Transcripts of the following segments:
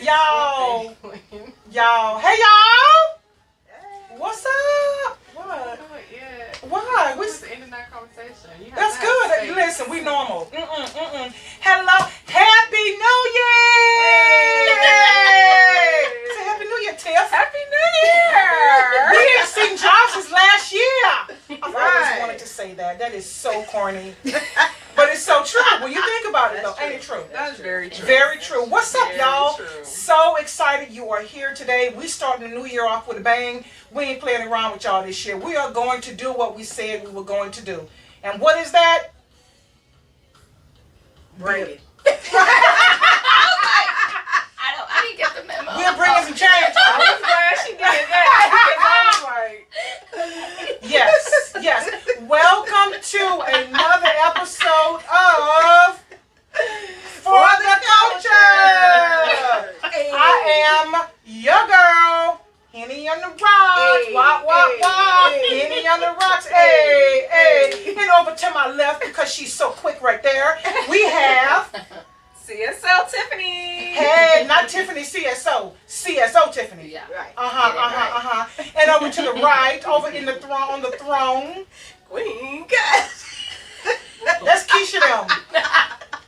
Y'all. Y'all. Hey, y'all. What's up? What? Yeah. Why? We just ending our conversation. That's good. Listen, we normal. Hello. Happy New Year. Hey. Say Happy New Year, Tiff. Happy New Year. We ain't seen Josh since last year. I've always wanted to say that. That is so corny. But it's so true. When you think about it, though, ain't it true? That's very true. Very true. What's up, y'all? True. So excited you are here today. We starting the new year off with a bang. We ain't playing around with y'all this year. We are going to do what we said we were going to do. And what is that? Bring it. I didn't get the memo. We're bringing some change. I was glad she did that. Yes, yes. Welcome to another episode of For the Culture. I am your girl, Henny on the rocks. Wop, wop, wop. Henny on the rocks. Hey, hey. And over to my left, because she's so quick right there, we have... CSL Tiffany. Hey, not Tiffany CSO. CSO Tiffany. Yeah. Right. And over to the right, over in the throne, on the throne, Queen Cass. that's Keisha them.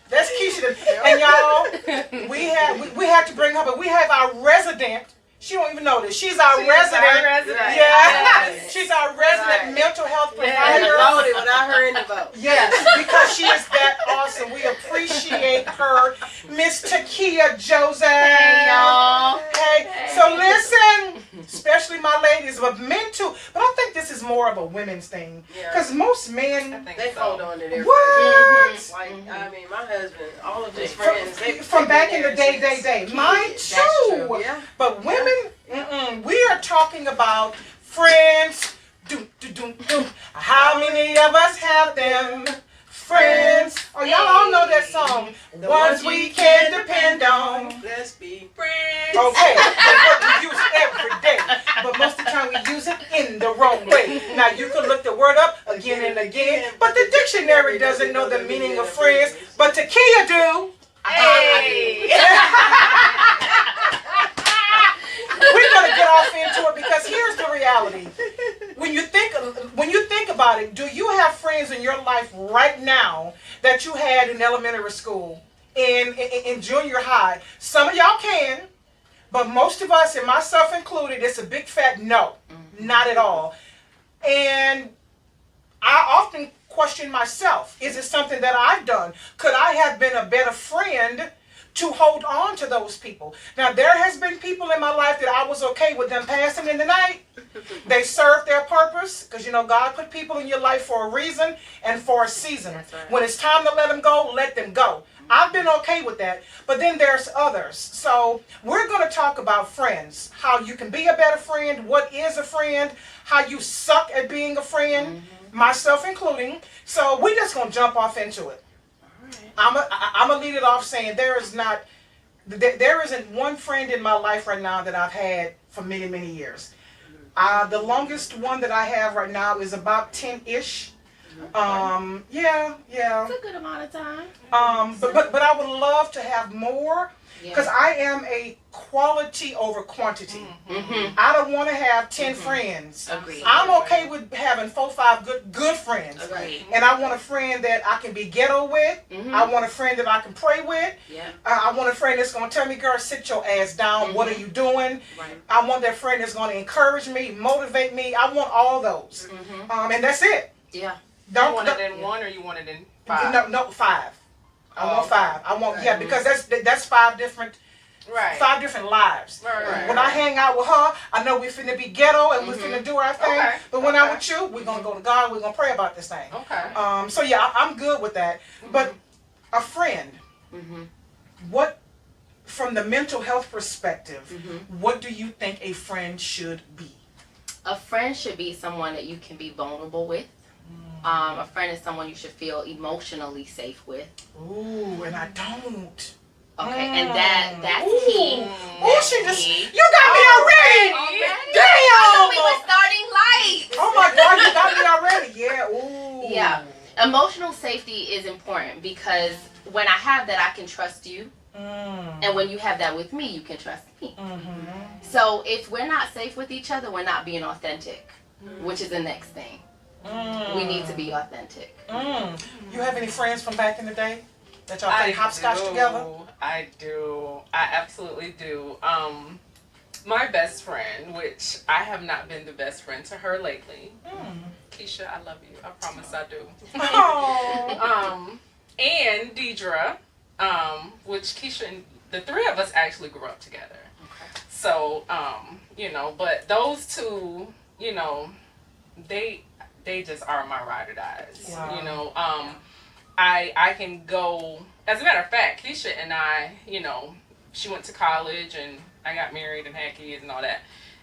That's Keisha them. And y'all, we had to bring her, but we have our resident. She don't even know this. She's our resident. Right. Yeah. Yes. She's our resident mental health I provider. voted without her in the vote. Yes, because she is that awesome. We appreciate her. Miss Takia Joseph. Hey, y'all. Hey, so listen, especially my ladies, but men too. But I think this is more of a women's thing. Because most men... They hold on to their What? friends. Like, I mean, my husband, all of his friends. From back in the day. Mine too. True. Yeah. But women, we are talking about friends. How many of us have them? Friends. Oh, y'all all know that song. The ones we can depend on. Let's be friends. Okay, but we use it every day. But most of the time we use it in the wrong way. Now you can look the word up again and again, but the dictionary doesn't know the meaning of friends. But Takia do. Hey. We're gonna get off into it because here's the reality. When you think about it, do you have friends in your life right now that you had in elementary school, in junior high? Some of y'all can, but most of us, and myself included, it's a big fat no, not at all. And I often question myself: is it something that I've done? Could I have been a better friend to hold on to those people? Now, there has been people in my life that I was okay with them passing in the night. They served their purpose, because God put people in your life for a reason and for a season. That's right. When it's time to let them go, let them go. I've been okay with that, but then there's others. So we're going to talk about friends, how you can be a better friend, what is a friend, how you suck at being a friend, myself including. So we're just going to jump off into it. I'm gonna lead it off saying there isn't one friend in my life right now that I've had for many, many years. The longest one that I have right now is about 10-ish. Yeah. It's a good amount of time. But I would love to have more, because I am a quality over quantity. I don't want to have 10 friends. Agreed. I'm okay with having 4 or 5 good friends. Agreed. And I want a friend that I can be ghetto with. I want a friend that I can pray with. Yeah. I want a friend that's going to tell me, girl, sit your ass down. What are you doing? Right. I want that friend that's going to encourage me, motivate me. I want all those. And that's it. Yeah. You want it in one or you want it in 5? No, 5. I want okay. 5. I want because that's 5 different. Right. 5 different lives. Right. When I hang out with her, I know we're finna be ghetto and we're finna do our thing. Okay. But when I'm with you, we're gonna go to God. We're gonna pray about this thing. Okay. So yeah, I'm good with that. But a friend, what, from the mental health perspective, what do you think a friend should be? A friend should be someone that you can be vulnerable with. A friend is someone you should feel emotionally safe with. Ooh, and I don't. Okay, and that's Ooh. key. Ooh, she just, you got me already. Damn. I thought we were starting light. Oh my God, you got me already. Yeah. Ooh. Yeah. Emotional safety is important because when I have that, I can trust you. And when you have that with me, you can trust me. Mm-hmm. So if we're not safe with each other, we're not being authentic, which is the next thing. We need to be authentic. You have any friends from back in the day that y'all played hopscotch together? I do. I absolutely do. My best friend, which I have not been the best friend to her lately. Keisha, I love you. I promise I do. Oh. And Deidre, which Keisha and the three of us actually grew up together. Okay. So, but those two, they just are my ride or dies. Wow. I can go. As a matter of fact, Keisha and I, she went to college and I got married and had kids and all that.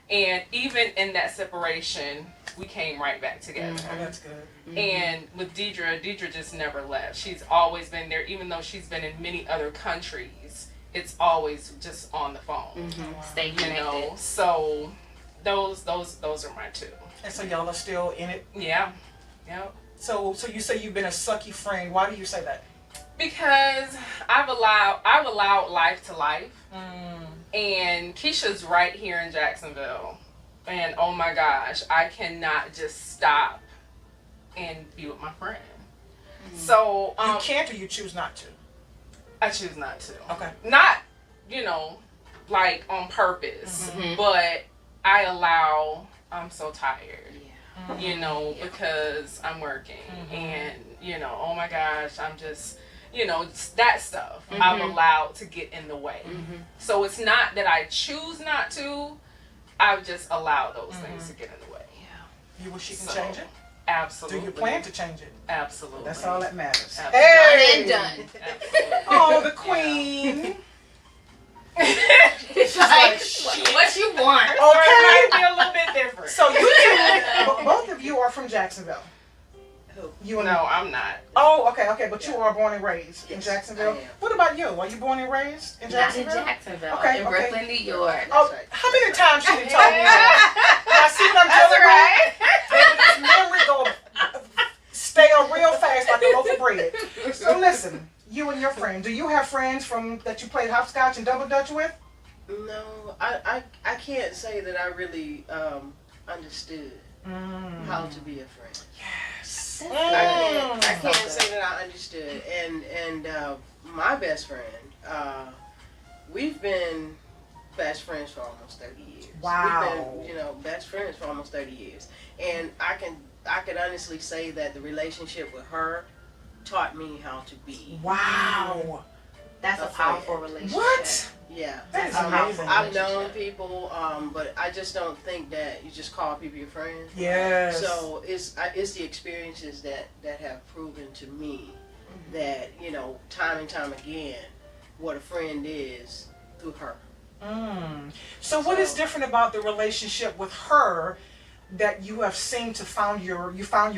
And even in that separation, we came right back together. Oh, that's good. And with Deidre just never left. She's always been there, even though she's been in many other countries. It's always just on the phone. Stay connected. So those are my two. And so y'all are still in it? Yeah. Yep. So you say you've been a sucky friend. Why do you say that? Because I've allowed life to life. And Keisha's right here in Jacksonville. And oh my gosh, I cannot just stop and be with my friend. So You can't, or you choose not to? I choose not to. Okay. Not, like on purpose, but I allow. I'm so tired. Because I'm working and oh my gosh, I'm just that stuff I've allowed to get in the way. So it's not that I choose not to, I've just allowed those things to get in the way. You wish you can change it? Absolutely. Do you plan to change it? Absolutely. That's all that matters. Absolutely. Hey! Done and done. Absolutely. Oh, the queen. It's like, what you want? So it might be a little bit different. So you two, both of you are from Jacksonville. Who? You and No, I'm not. Oh, okay, but you are born and raised in Yes, Jacksonville. I am. What about you? Are you born and raised in Not in Jacksonville? Jacksonville. Okay, in okay. Brooklyn, New York. Oh, right. how many times she done told me that? Now see what I'm dealing with? Baby, this memory go stale real fast like a loaf of bread. So listen, you and your friend, do you have friends from that you played hopscotch and double dutch with? No, I can't say that I really understood how to be a friend. Yes. I can't say that I understood. And my best friend, we've been best friends for almost 30 years. Wow. We've been, best friends for almost 30 years. And I can honestly say that the relationship with her taught me how to be. Wow. That's a powerful relationship. What? Yeah. That is That's a powerful amazing. I've known relationship. people, but I just don't think that you just call people your friends. Yes. So it's the experiences that have proven to me that time and time again what a friend is through her. So what is different about the relationship with her that you have seemed to found your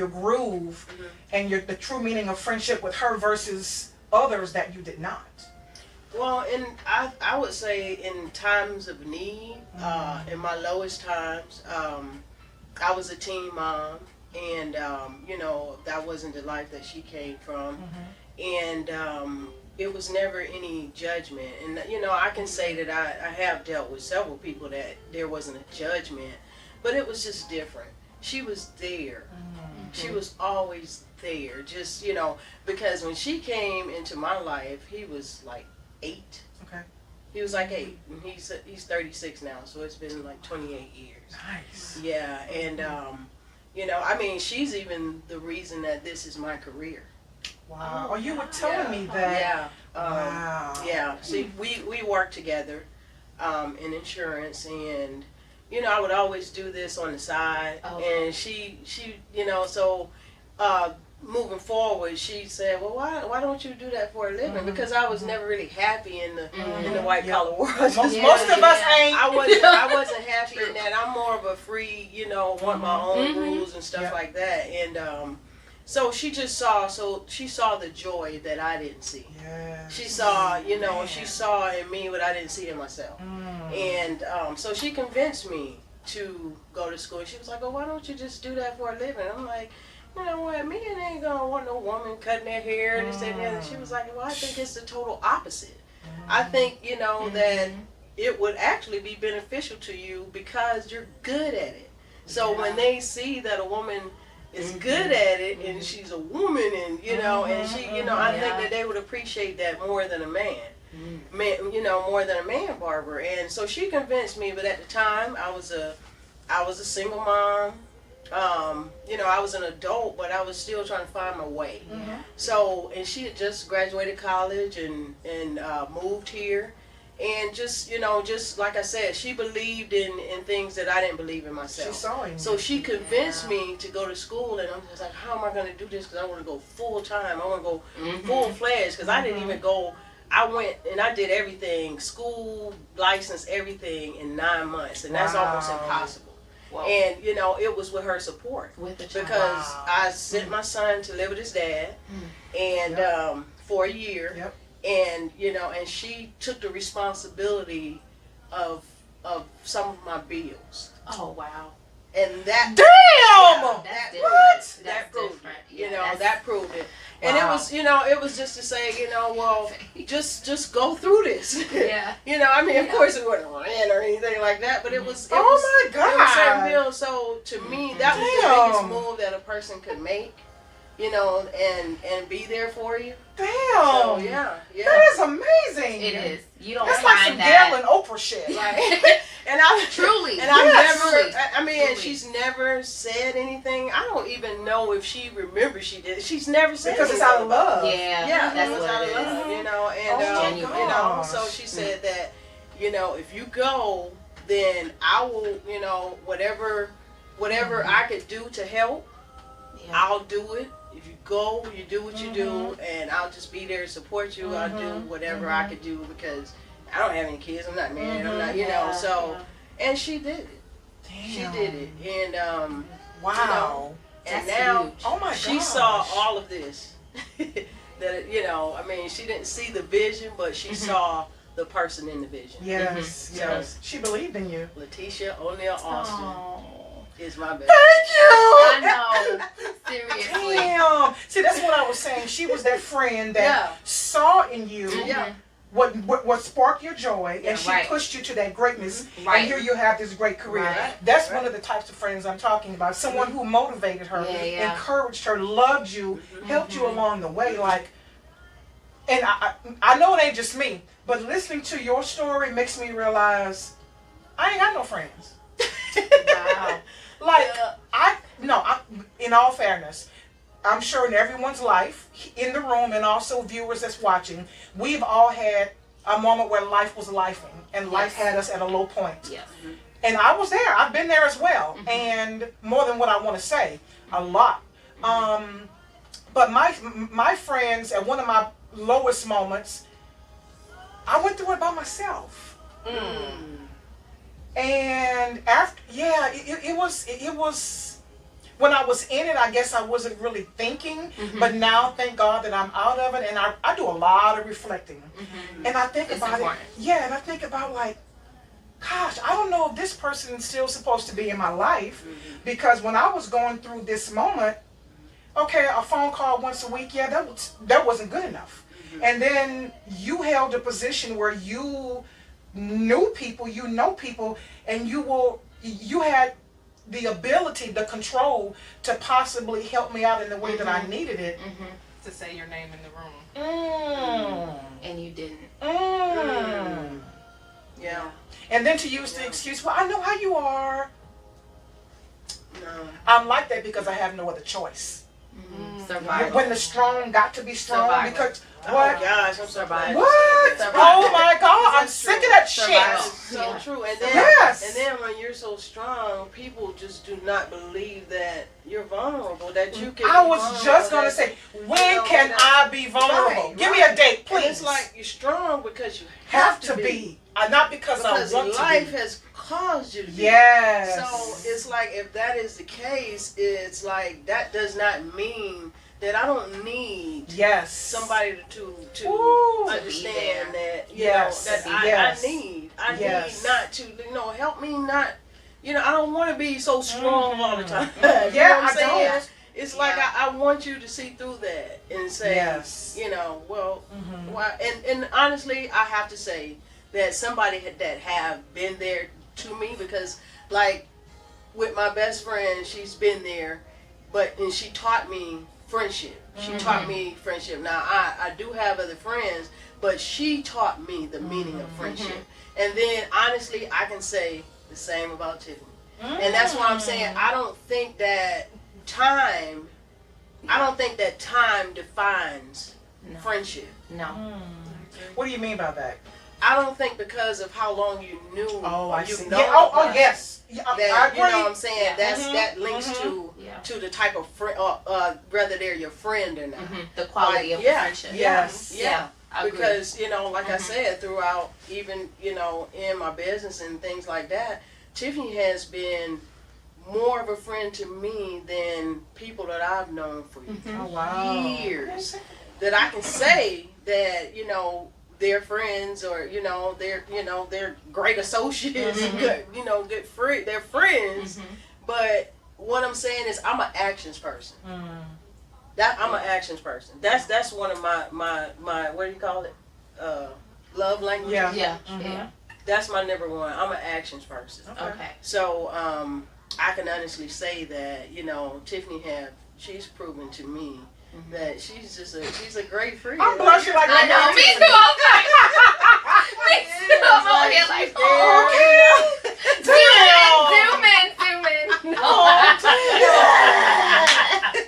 groove and the true meaning of friendship with her versus others that you did not? Well, I would say in times of need, in my lowest times, I was a teen mom, and that wasn't the life that she came from, and it was never any judgment. And I can say that I have dealt with several people that there wasn't a judgment, but it was just different. She was there. She was always there. Just because when she came into my life, he was like 8. Okay. He was like 8. And he's 36 now, so it's been like 28 years. Nice. Yeah, and she's even the reason that this is my career. Wow. Oh, you were telling me that. Yeah. Wow. Yeah. See, we work together in insurance, and I would always do this on the side, and she so moving forward, she said, "Well, why don't you do that for a living?" Because I was never really happy in the white collar world. Most of us ain't. I wasn't happy in that. I'm more of a free, want my own rules and stuff like that. And so she saw the joy that I didn't see. Yes. She saw, she saw in me what I didn't see in myself. And so she convinced me to go to school. She was like, "Oh, why don't you just do that for a living?" I'm like, "You know what, men ain't gonna want no woman cutting their hair and this and that." And she was like, "Well, I think it's the total opposite." I think, you know, that it would actually be beneficial to you because you're good at it. So when they see that a woman is good at it and she's a woman and, you know, and she, you know, I think that they would appreciate that more than a man. You know, more than a man barber. And so she convinced me, but at the time I was a single mom. You know, I was an adult, but I was still trying to find my way. So, and she had just graduated college and moved here. And just, you know, just like I said, she believed in things that I didn't believe in myself. She saw him. So she convinced me to go to school, and I'm just like, how am I going to do this? Because I want to go full time. I want to go full fledged, because I didn't even go. I went and I did everything, school, license, everything in 9 months, and that's almost impossible. Whoa. And, you know, it was with her support. With the child. Because I sent my son to live with his dad, and for a year. Yep. And, you know, and she took the responsibility of some of my bills. Oh, wow. And that Damn! That's What? that proved different. it. You Yeah, know, that's- that proved it. And Wow. it was, you know, it was just to say, you know, well, just go through this. Yeah. You know, I mean, of Yeah. course it wasn't rent or anything like that, but it was. It Oh was, my It was certain God. bills. So to me, that was the Damn. biggest move that a person could make. You know, and be there for you. Damn. So yeah. That is amazing. It is. You don't That's like some find that. Gail and Oprah shit. Right. And I Truly. And I Yes. never, I mean, Truly. she's never said anything. I don't even know if she remembers she did. She's never said Because it's anything out of about love. Yeah. Yeah, That's it was what out it of is. love, you know, and Oh my you know, gosh. so she said that, you know, if you go, then I will, you know, whatever I could do to help, Yeah. I'll do it. If you go, you do what you do, and I'll just be there to support you. I'll do whatever I could do because I don't have any kids. I'm not married. I'm not, you know. Yeah, So, and she did it. Damn. She did it, and Wow. and That's now huge. Oh my she gosh. saw all of this. That, you know, I mean, she didn't see the vision, but she saw the person in the vision. Yes, Mhm. yes. She believed in you. Letitia O'Neal Austin Oh. is my best. Thank you. I know. Seriously. Damn. See, that's what I was saying. She was that friend that Yeah. saw in you Yeah. what sparked your joy, Yeah, and she right. pushed you to that greatness. Right. And here you have this great career. Right. That's Right. one of the types of friends I'm talking about. Someone who motivated her, Yeah, yeah. encouraged her, loved you, helped you along the way. Like, and I know it ain't just me, but listening to your story makes me realize I ain't got no friends. Wow. Like, in all fairness, I'm sure in everyone's life, in the room and also viewers that's watching, we've all had a moment where life was lifing and life Yes. had us at a low point. Yes. And I was there. I've been there as well. And more than what I want to say, a lot. But my friends, at one of my lowest moments, I went through it by myself. And after, yeah, it was when I was in it, I guess I wasn't really thinking, but now thank God that I'm out of it, and I do a lot of reflecting. And I think It's about important. it. Yeah, and I think about like, gosh, I don't know if this person is still supposed to be in my life, because when I was going through this moment, okay, a phone call once a week, yeah, that wasn't good enough. And then you held a position where you knew people, you know people, and you had the ability, the control to possibly help me out in the way that I needed it. To say your name in the room. And you didn't. Yeah. And then to use the excuse, well, I know how you are. No. I'm like that because I have no other choice. Survival. When the strong got to be strong, Survival. because Oh what? gosh, I'm so glad. you What? said that. Oh my God! I'm That's sick of true. that Survival. shit. So Yeah. true. And then, Yes. and then when you're so strong, people just do not believe that you're vulnerable. That you can. I be was vulnerable, just gonna that- say, when know, can that- I be vulnerable? Right, Give me a date, And please. it's like you're strong because you have to be, not because I Because want life to has caused you to be. be. Yes. So it's like if that is the case, it's like that does not mean that I don't need yes. somebody to Ooh. understand that Yes. that Yes. I Yes. need not to help me not I don't want to be so strong all the time. Yeah, You know what I'm I saying? don't. It's like Yeah. I want you to see through that and say, Yes. you know, well, Mhm. why? And honestly, I have to say that somebody that have been there to me, because like with my best friend, she's been there, and she taught me friendship. She taught me friendship. Now I do have other friends, but she taught me the meaning of friendship. And then honestly, I can say the same about Tiffany. And that's why I'm saying I don't think that time defines No. friendship. No. What do you mean by that? I don't think because of how long you knew Oh, I you see. know Yeah, oh, about yes. Yeah, I that, agree. you know what I'm saying? Yeah. That links Yeah. to the type of friend, whether they're your friend or not. The quality Like, of yeah, the friendship. Yes. Yeah. I agree. Because, you know, like I said, throughout even, you know, in my business and things like that, Tiffany has been more of a friend to me than people that I've known for Oh, wow. years. That I can say that, you know, they're friends, or, you know, they're great associates and good, you know, they're friends. But what I'm saying is I'm an actions person. I'm an actions person. That's one of my what do you call it? Love language. Yeah. Yeah. Mhm. Yeah. That's my number one. I'm an actions person. Okay. So I can honestly say that, you know, she's proven to me that she's a great friend. I'm blushing like I know. Me too. Me too. I'm over here like, oh, zoom in. No.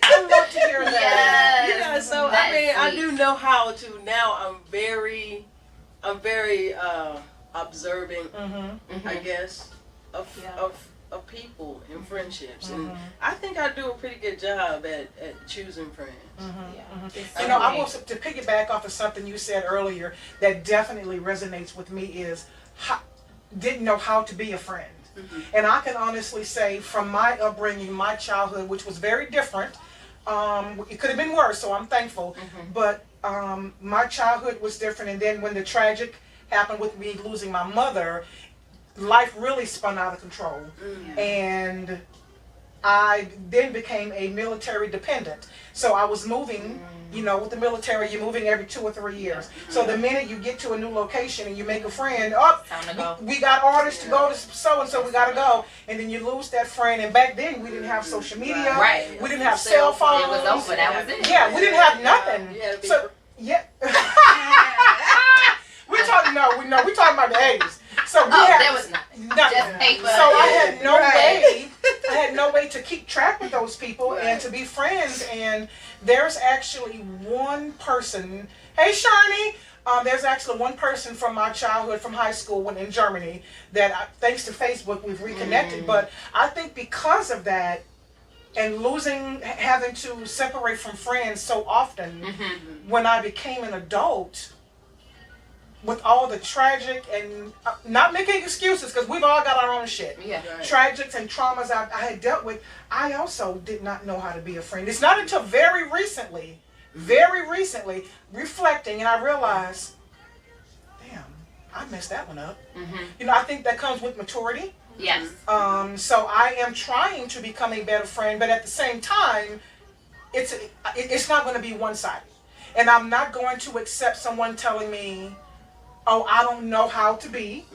I love to hear that. Yes. Yeah, so I That's mean, I sweet. do know how to now. I'm very observing, I guess, of people and friendships, and I think I do a pretty good job at choosing friends. You know, I want to piggyback off of something you said earlier that definitely resonates with me is didn't know how to be a friend. And I can honestly say from my upbringing, my childhood, which was very different, it could have been worse, so I'm thankful, but my childhood was different. And then when the tragic happened with me losing my mother, life really spun out of control. And I then became a military dependent. So I was moving, you know, with the military, you're moving every 2 or 3 years. So the minute you get to a new location and you make a friend, Time to go. we got orders to go to so-and-so, we got to go. And then you lose that friend. And back then, we didn't have social media. Right. We didn't have cell phones. It was over. That was it. Yeah, we didn't have nothing. You had to be So, yeah. we talking about the 80s. So we had there was nothing. nothing. Just paper. So I had no Right. way. I had no way to keep track with those people and to be friends. And there's actually one person. Hey, Shani. There's actually one person from my childhood, from high school, when in Germany, that thanks to Facebook we've reconnected. But I think because of that, and having to separate from friends so often, when I became an adult, with all the tragic and not making excuses, because we've all got our own shit. Yeah. Right. Tragics and traumas I had dealt with, I also did not know how to be a friend. It's not until very recently, reflecting, and I realized, damn, I messed that one up. You know, I think that comes with maturity. Yes. So I am trying to become a better friend, but at the same time, it's not going to be one-sided. And I'm not going to accept someone telling me, oh, I don't know how to be,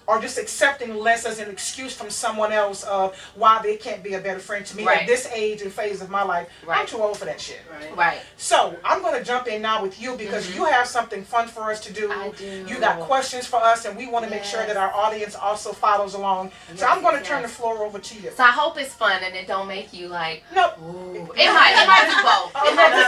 or just accepting less as an excuse from someone else of why they can't be a better friend to me Right. at this age and phase of my life. I'm Right. too old for that shit. Right. So I'm going to jump in now with you because you have something fun for us to do. I do. You got questions for us, and we want to make sure that our audience also follows along. So I'm going to turn the floor over to you. So I hope it's fun and it don't make you like, Nope. ooh. It might do both. It might do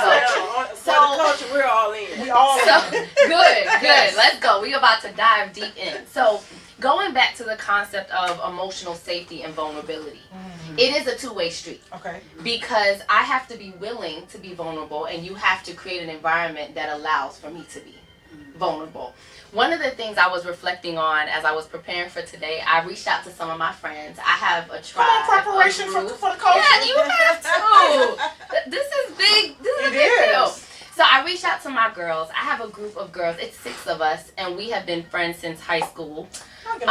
both. For the culture, we're all in. We all So good. Let's go. We're about to dive deep in. So going back to the concept of emotional safety and vulnerability, it is a two-way street okay. because I have to be willing to be vulnerable, and you have to create an environment that allows for me to be vulnerable. One of the things I was reflecting on as I was preparing for today, I reached out to some of my friends. I have a tribe. Come on, preparation a for group. the culture. Yeah, you have to. This is big. This is a It big deal. is. So I reached out to my girls. I have a group of girls. It's 6 of us, and we have been friends since high school. So It's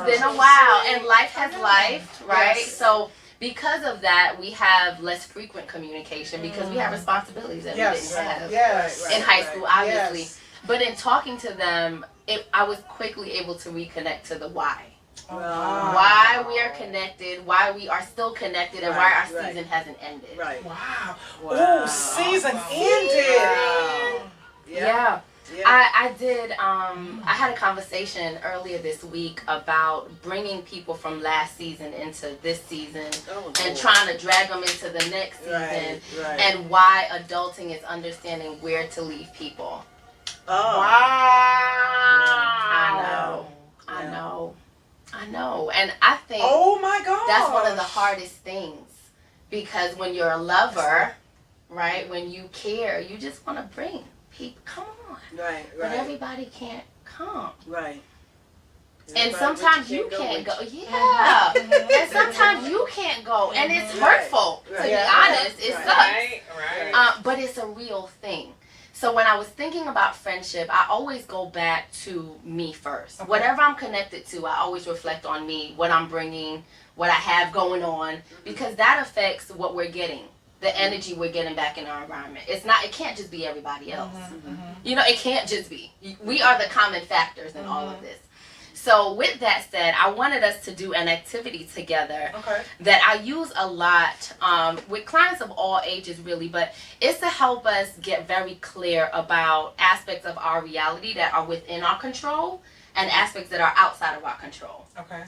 been a while, and life has life, right? Yes. So because of that, we have less frequent communication because we have responsibilities that we didn't have Yes. in high school, obviously. Yes. But in talking to them, I was quickly able to reconnect to the why. Wow. Why we are connected, why we are still connected, and why our season hasn't ended. Right. Wow. Wow. Ooh, season ended. Wow. Yeah. Yeah. I did, I had a conversation earlier this week about bringing people from last season into this season Oh, and Lord. trying to drag them into the next season, Right. and why adulting is understanding where to leave people. Oh. Wow. I know. And I think Oh my God. that's one of the hardest things, because when you're a lover, right, when you care, you just want to bring people, come on. Right. But everybody can't come. Right. And Everybody sometimes with you can't go. with Yeah. And sometimes you can't go. And it's hurtful, to be honest. It sucks. Right. But it's a real thing. So when I was thinking about friendship, I always go back to me first. Okay. Whatever I'm connected to, I always reflect on me, what I'm bringing, what I have going on, because that affects what we're getting, the energy we're getting back in our environment. It can't just be everybody else. You know, it can't just be. We are the common factors in all of this. So with that said, I wanted us to do an activity together Okay. that I use a lot with clients of all ages, really, but it's to help us get very clear about aspects of our reality that are within our control and aspects that are outside of our control. Okay.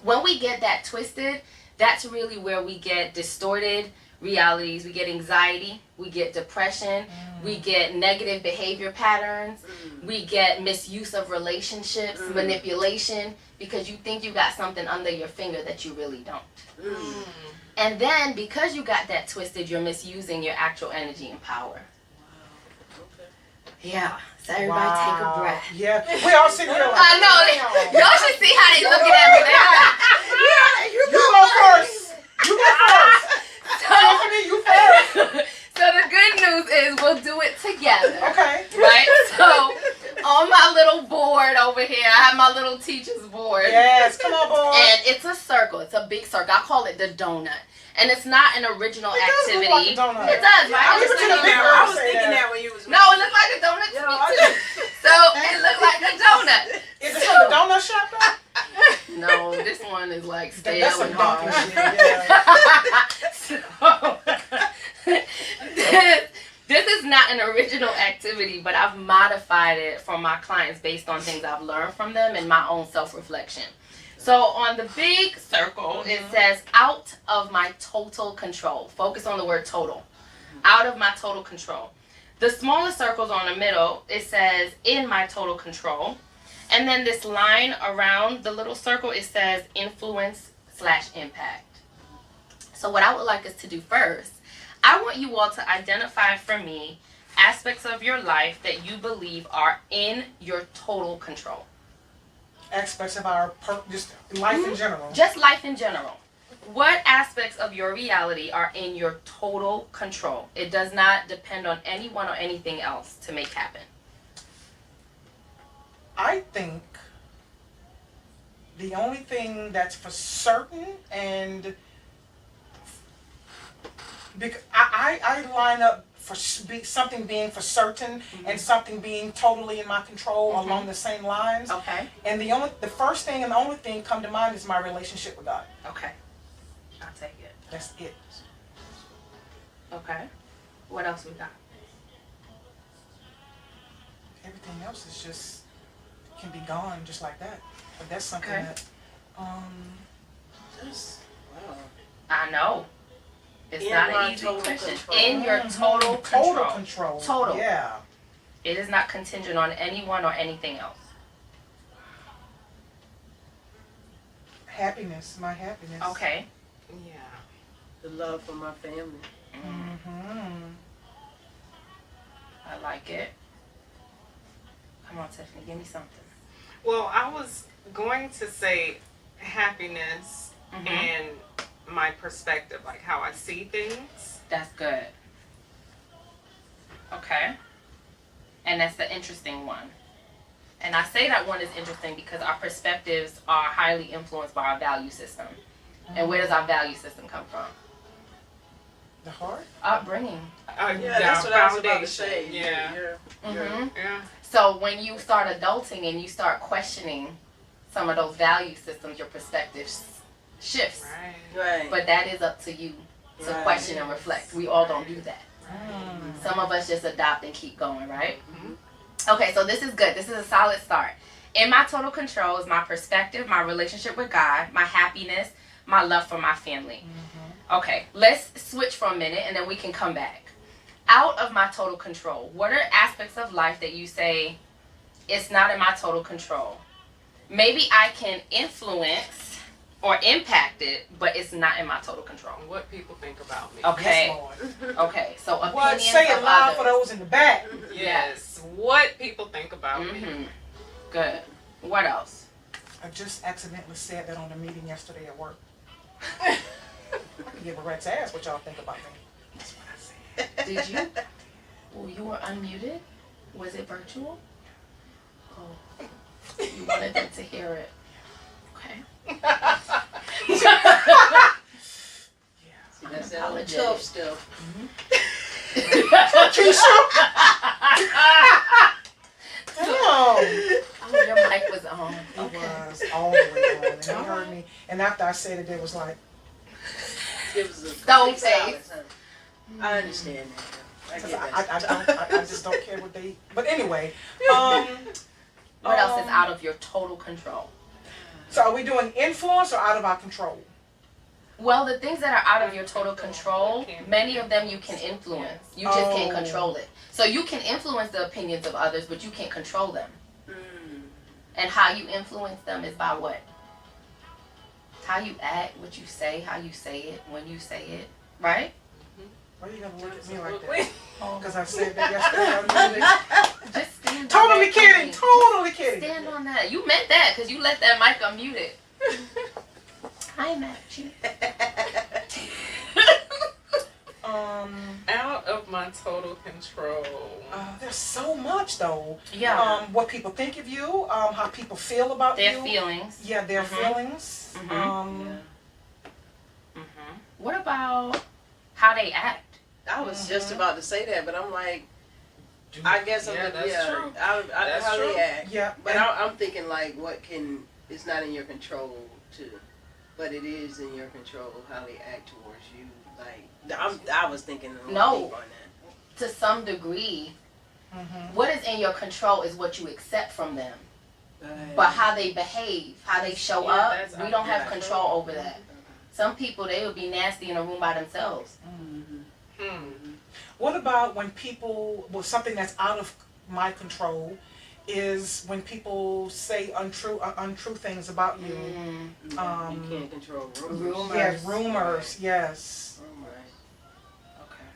When we get that twisted, that's really where we get distorted realities. We get anxiety, we get depression, we get negative behavior patterns, we get misuse of relationships, manipulation, because you think you got something under your finger that you really don't. And then because you got that twisted, you're misusing your actual energy and power. Yeah. So everybody take a breath. Yeah. We all sitting here like, I know. Y'all should see how they looking at me now. You go first. You go first. Tiffany, you first. So the good news is we'll do it together. Okay. Right? So on my little board over here, I have my little teacher's board. Yes. Come on, boy. And it's a circle. It's a big circle. I call it the donut. And it's not an original It does look activity. like a donut. It does, right? I It was looks thinking like a big donut. girl. I was thinking that when you was. No, it looked like a donut to me too. So it looked like a donut. Is it from the donut shop though? No, this one is like stale That's some and donkey hard. shit. Yeah. So, this is not an original activity, but I've modified it for my clients based on things I've learned from them and my own self-reflection. So on the big circle, it says out of my total control. Focus on the word total. Out of my total control. The smaller circles on the middle, it says in my total control. And then this line around the little circle, it says influence/impact. So what I would like us to do first, I want you all to identify for me aspects of your life that you believe are in your total control. Aspects of our just life in general. Just life in general. What aspects of your reality are in your total control? It does not depend on anyone or anything else to make happen. I think the only thing that's for certain, and because I line up for something being for certain and something being totally in my control along the same lines. Okay. And the first thing and the only thing come to mind is my relationship with God. Okay. I'll take it. That's it. Okay. What else we got? Everything else is just can be gone just like that. But that's something Okay. that Wow. I know. It's In not my an easy total question. control. In your total total control. control. Total. Yeah. It is not contingent on anyone or anything else. Happiness, my happiness. Okay. Yeah. The love for my family. Mm-hmm. I like it. Come on, Tiffany, give me something. Well, I was going to say happiness Mhm. and my perspective, like how I see things. That's good. Okay. And that's the interesting one. And I say that one is interesting because our perspectives are highly influenced by our value system. And where does our value system come from? The heart? Upbringing. Yeah, that's what I was about to say. Yeah. Mm-hmm. Yeah. So when you start adulting and you start questioning some of those value systems, your perspective shifts. Right. But that is up to you to Right. question and reflect. We all don't do that. Mm. Some of us just adopt and keep going, right? Okay, so this is good. This is a solid start. In my total control is my perspective, my relationship with God, my happiness, my love for my family. Okay, let's switch for a minute and then we can come back. Out of my total control, what are aspects of life that you say it's not in my total control? Maybe I can influence or impact it, but it's not in my total control. What people think about me. Okay. Yes, Lord. Okay, so What? opinions Say it of loud others. for those in the back. Yes. What people think about me. Mm-hmm. Good. What else? I just accidentally said that on the meeting yesterday at work. I can give a rat's ass what y'all think about me. That's what I said. Did you? Well, you were unmuted. Was it virtual? Oh, you wanted them to hear it. Okay. See, that's that Apologetic. tough stuff. Damn. Oh, your mic was on. It Okay. was all the way on, and they heard me. And after I said it, they was like, It was a Stone 6 hours, face. huh? I understand that. I get that. I just don't care what they. But anyway, What else is out of your total control? So are we doing influence or out of our control? Well, the things that are out of your total control, many of them you can influence. You just can't Oh. control it. So you can influence the opinions of others, but you can't control them. Mm. And how you influence them is by what? How you act, what you say, how you say it, when you say it, right? Why are you gonna look at me like Absolutely. that? Because I said that yesterday. on the meeting. Just stand on Totally that kidding. thing. Totally kidding. Stand on that. You meant that because you let that mic unmuted. I mad at you. Out of my total control. There's so much though. Yeah. What people think of you, how people feel about Their you. feelings. Yeah, their Mhm. feelings. Mhm. What about how they act? I was just about to say that, but I'm like, Do- I guess I'm Yeah, like, that's true. That's how true. they act. Yeah, But and- I'm thinking like, what can? It's not in your control to, but it is in your control how they act towards you. Like, I was thinking a little No. deep on that. To some degree, Mhm. what is in your control is what you accept from them. Right. But how they behave, how they show Yeah, up, that's we don't have out of control over that. Some people, they would be nasty in a room by themselves. What about when people, well, something that's out of my control is when people say untrue things about you. Mm. You can't control rumors. Rumors. Yes, rumors. Yes. Rumors. Okay.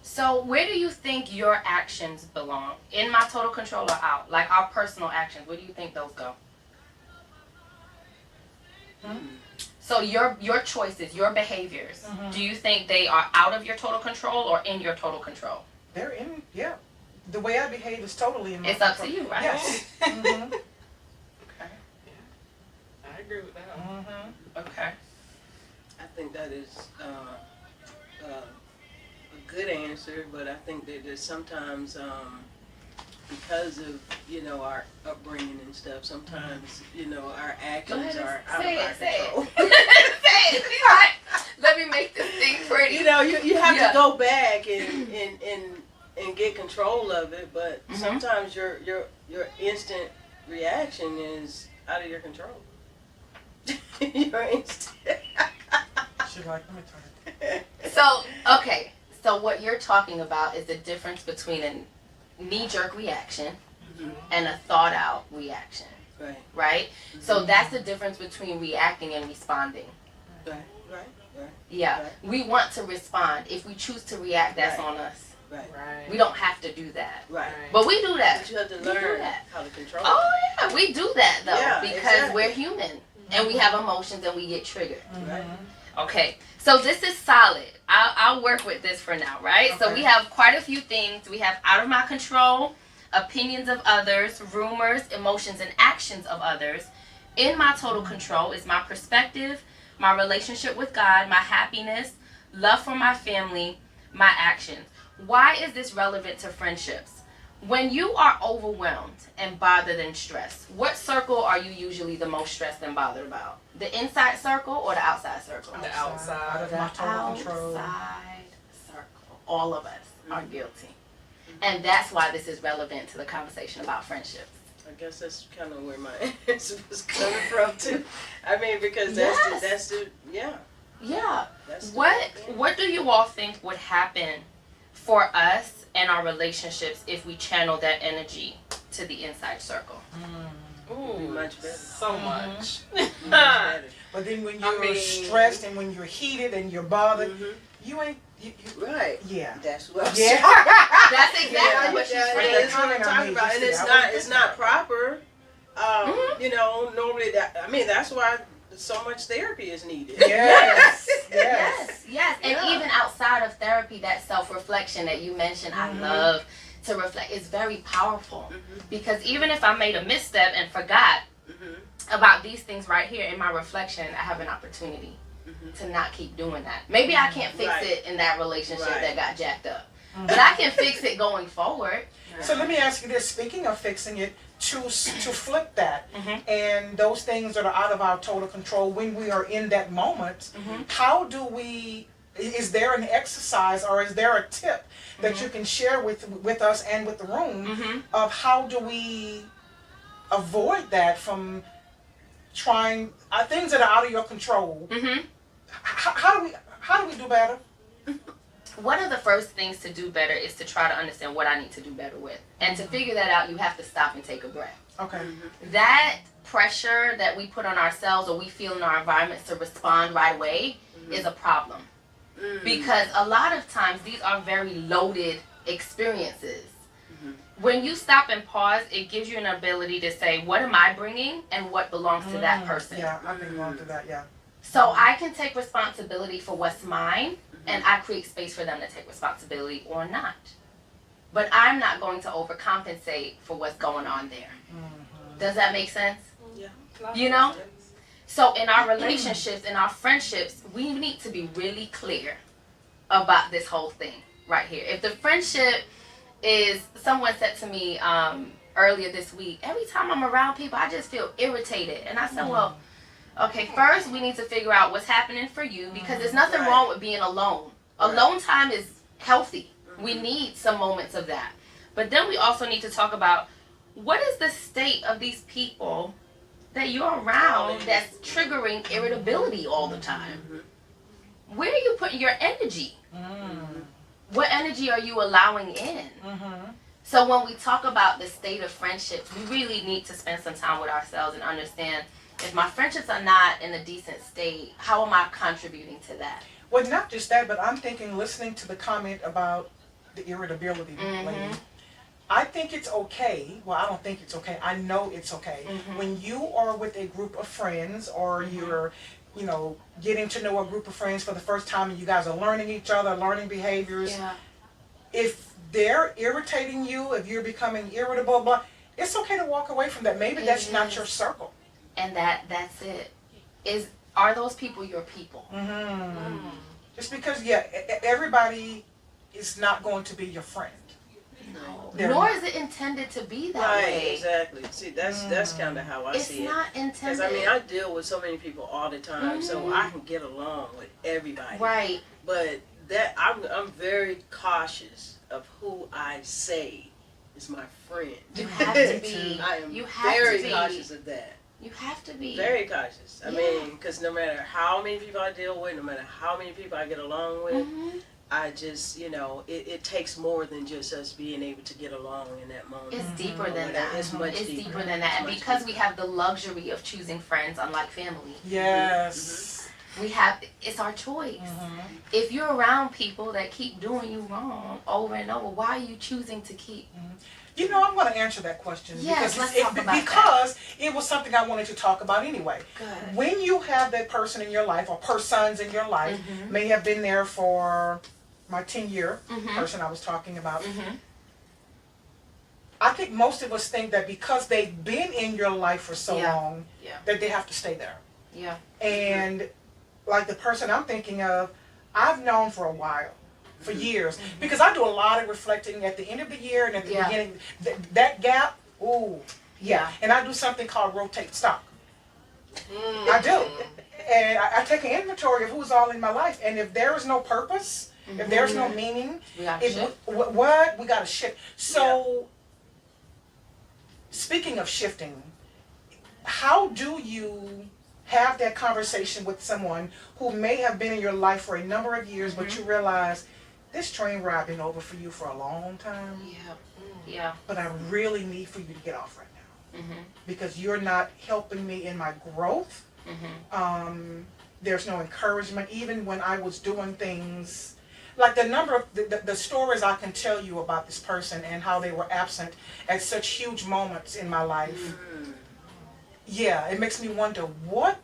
So where do you think your actions belong? In my total control or out? Like our personal actions, where do you think those go? So your choices, your behaviors, Mhm. do you think they are out of your total control or in your total control? They're in, yeah. The way I behave is totally in my It's up to control. you, right? Yes. Mhm. Okay. I agree with that. Mhm. Okay. I think that is a good answer, but I think that there's sometimes because of our upbringing and stuff, sometimes our actions are out of our control. Say it. Right. Let me make this thing pretty. You have Yeah. to go back and get control of it, but Mhm. sometimes your instant reaction is out of your control. Your instant. She's like, let me turn it. So, okay. So what you're talking about is the difference between a knee-jerk reaction and a thought-out reaction, Right, right? So that's the difference between reacting and responding. right. Yeah. Right. We want to respond. If we choose to react, that's Right. on us. Right. We don't have to do that. Right. But we do that. But you have to We do learn that. how to control Oh yeah, we do that though Yeah, because exactly. we're human and we have emotions and we get triggered. it. Right. Okay, so this is solid. I'll work with this for now, right? So Okay. we have quite a few things. We have out of my control, opinions of others, rumors, emotions, and actions of others. In my total control is my perspective, my relationship with God, my happiness, love for my family, my actions. Why is this relevant to friendships? When you are overwhelmed and bothered and stressed, what circle are you usually the most stressed and bothered about? The inside circle or the outside circle? The Out outside. of my total control. Outside circle. All of us are guilty. And that's why this is relevant to the conversation about friendships. I guess that's kind of where my answer was coming from too. I mean, because Yes. that's the yeah. Yeah. That's the What do you all think would happen for us and our relationships if we channel that energy to the inside circle? would be Ooh, much better. so much. Much better. But then when I you're mean- stressed and when you're heated and you're bothered, you ain't. You, Right. yeah. That's what I'm Yeah. saying. That's exactly Yeah, what she's yeah, saying. that's what I'm talking about, and it's not proper. Mhm. You know, normally that's why so much therapy is needed. Yes. Yes. Yes, yes. And Yeah. even outside of therapy, that self-reflection that you mentioned, I love to reflect, is very powerful. Because even if I made a misstep and forgot about these things right here in my reflection, I have an opportunity to not keep doing that. Maybe I can't fix Right. it in that relationship Right. that got jacked up. But I can fix it going forward. So let me ask you this: speaking of fixing it, to flip that, Mhm. and those things that are out of our total control when we are in that moment, how do we? Is there an exercise or is there a tip that you can share with us and with the room of how do we avoid that from trying things that are out of your control? How do we do better? One of the first things to do better is to try to understand what I need to do better with. And to figure that out, you have to stop and take a breath. Okay. That pressure that we put on ourselves or we feel in our environments to respond right away is a problem. Because a lot of times these are very loaded experiences. When you stop and pause, it gives you an ability to say, what am I bringing and what belongs to that person? Yeah, I've been going through that. Yeah. So I can take responsibility for what's mine, and I create space for them to take responsibility or not. But I'm not going to overcompensate for what's going on there. Does that make sense? Yeah. You know? So in our relationships, in our friendships, we need to be really clear about this whole thing right here. If the friendship is, someone said to me earlier this week, every time I'm around people, I just feel irritated. And I said, well, okay, first we need to figure out what's happening for you, because there's nothing wrong with being alone. Alone time is healthy. We need some moments of that. But then we also need to talk about what is the state of these people that you're around that's triggering irritability all the time. Where are you putting your energy? What energy are you allowing in? So when we talk about the state of friendships, we really need to spend some time with ourselves and understand, if my friendships are not in a decent state, how am I contributing to that? Well, not just that, but I'm thinking, listening to the comment about the irritability lady, I think it's okay. Well, I don't think it's okay. I know it's okay. When you are with a group of friends, or you're, you know, getting to know a group of friends for the first time, and you guys are learning each other, learning behaviors. Yeah. If they're irritating you, if you're becoming irritable, blah, it's okay to walk away from that. Maybe that's not your circle. And that's it. Are those people your people? Just because, everybody is not going to be your friend. No. They're Nor not. is it intended to be that Right, way. exactly. See, that's kind of how I It's see it. not Because intended. I mean, I deal with so many people all the time, so I can get along with everybody. Right. But that I'm very cautious of who I say is my friend. You have to be. I am You have very to be. cautious of that. You have to be. Very cautious. I Yeah. mean, because no matter how many people I deal with, no matter how many people I get along with, I just, you know, it takes more than just us being able to get along in that moment. It's deeper than Or that. It's much It's deeper. deeper than that. It's And much because we deeper. have the luxury of choosing friends, unlike family, Yes. it's our choice. If you're around people that keep doing you wrong over and over, why are you choosing to keep? You know, I'm going to answer that question. Yes, let's talk about that. because it was something I wanted to talk about anyway. Good. When you have that person in your life, or persons in your life, may have been there for my 10-year person I was talking about. I think most of us think that because they've been in your life for so Yeah. long, Yeah. that they have to stay there. Yeah. And like the person I'm thinking of, I've known for a while, for years, because I do a lot of reflecting at the end of the year and at the beginning. That gap, ooh, yeah. And I do something called rotate stock. I do. And I take an inventory of who's all in my life. And if there is no purpose, if there's no meaning, We gotta shift. what? We got to shift. So, speaking of shifting, how do you have that conversation with someone who may have been in your life for a number of years, but you realize this train ride been over for you for a long time, Yeah. but I really need for you to get off right now because you're not helping me in my growth. There's no encouragement, even when I was doing things like the number of the stories I can tell you about this person and how they were absent at such huge moments in my life. Yeah, it makes me wonder what.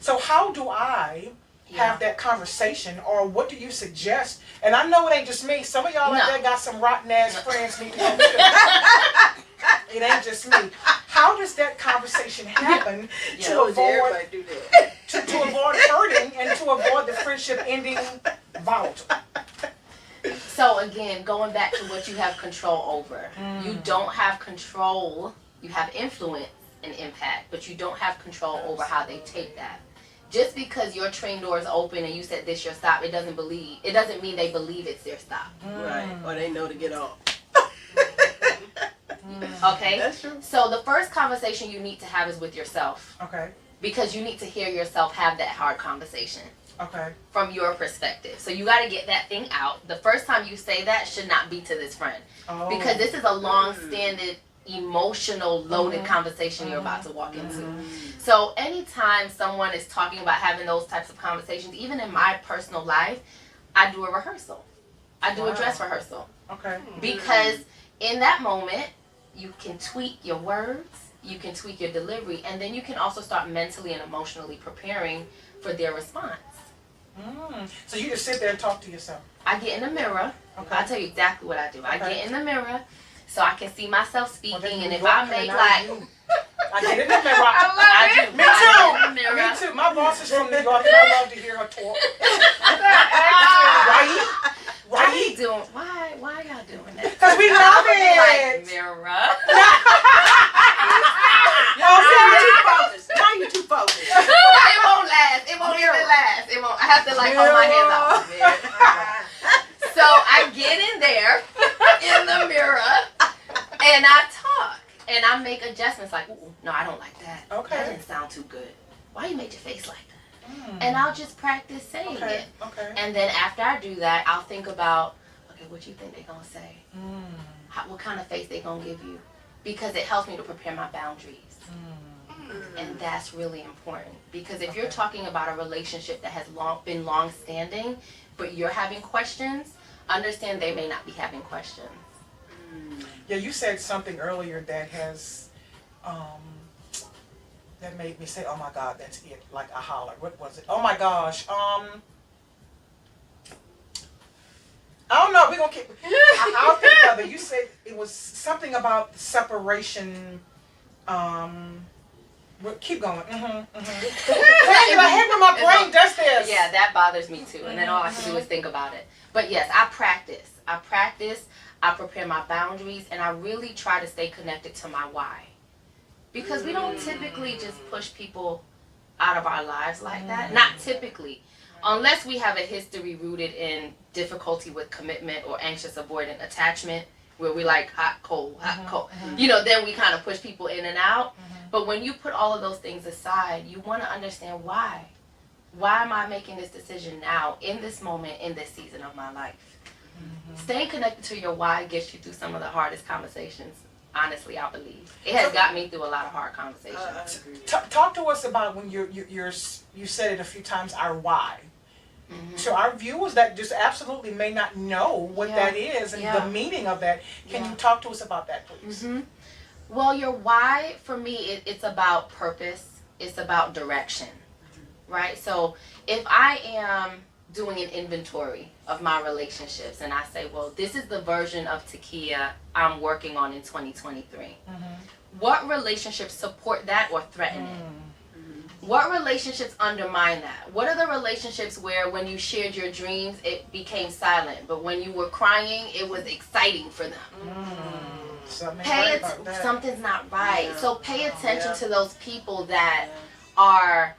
So how do I have that conversation, or what do you suggest? And I know it ain't just me. Some of y'all out there got some rotten ass friends need to go too. It ain't just me. How does that conversation happen to avoid do that. to avoid hurting and to avoid the friendship ending volatile? So again, going back to what you have control over. You don't have control. You have influence and impact, but you don't have control over how they take that. Just because your train door is open and you said this your stop, it doesn't mean they believe it's their stop. Right. Or they know to get off. Okay? That's true. So the first conversation you need to have is with yourself, Okay. because you need to hear yourself have that hard conversation Okay. from your perspective. So you got to get that thing out. The first time you say that should not be to this friend, Oh. because this is a long-standing emotional loaded conversation you're about to walk into. So anytime someone is talking about having those types of conversations, even in my personal life, I do a rehearsal. I do a dress rehearsal, Okay. because in that moment you can tweak your words, you can tweak your delivery, and then you can also start mentally and emotionally preparing for their response. So you just sit there and talk to yourself. I get in the mirror. Okay. I'll tell you exactly what I do. I Okay. get in the mirror so I can see myself speaking, Well, then and you if walk I in make and like, I get in the mirror. I do. Me I too. get in the mirror. Me too. My boss is from New York, and I love to hear her talk. Right? Why you Right? doing? Why y'all doing that? Because we love I'll be like, it. mirror. Now you're too focused. Now you're too focused. It won't last. It won't even last. It won't. I have to like hold my hands out. So I get in there in the mirror and I talk and I make adjustments like, ooh, no, I don't like that. Okay. That didn't sound too good. Why you made your face like that? And I'll just practice saying Okay. it. Okay. And then after I do that, I'll think about, okay, what you think they're gonna say? What kind of face they gonna give you? Because it helps me to prepare my boundaries. And that's really important, because if you're talking about a relationship that has been long standing, but you're having questions, understand they may not be having questions. Yeah, you said something earlier that has, that made me say, "Oh my God, that's it!" Like a holler. What was it? Oh my gosh. I don't know. We're gonna keep. I'll think of it. You said it was something about separation. Keep going. Dang it, I hate when my brain does this. Yeah, that bothers me too. And then all I can do is think about it. But yes, I practice. I prepare my boundaries, and I really try to stay connected to my why. Because we don't typically just push people out of our lives like that. Not typically. Unless we have a history rooted in difficulty with commitment or anxious avoidant attachment, where we like hot, cold, you know, then we kind of push people in and out. But when you put all of those things aside, you want to understand why. Why am I making this decision now, in this moment, in this season of my life? Staying connected to your why gets you through some of the hardest conversations. Honestly, I believe it has got me through a lot of hard conversations. Talk to us about when you said it a few times, our why. So our viewers that just absolutely may not know what that is and the meaning of that. Can you talk to us about that, please? Well, your why, for me, it's about purpose. It's about direction, right? So if I am doing an inventory of my relationships and I say, well, this is the version of Takia I'm working on in 2023. What relationships support that or threaten it? What relationships undermine that? What are the relationships where when you shared your dreams, it became silent, but when you were crying, it was exciting for them? Something's not right. Yeah. So pay attention Yeah. to those people that are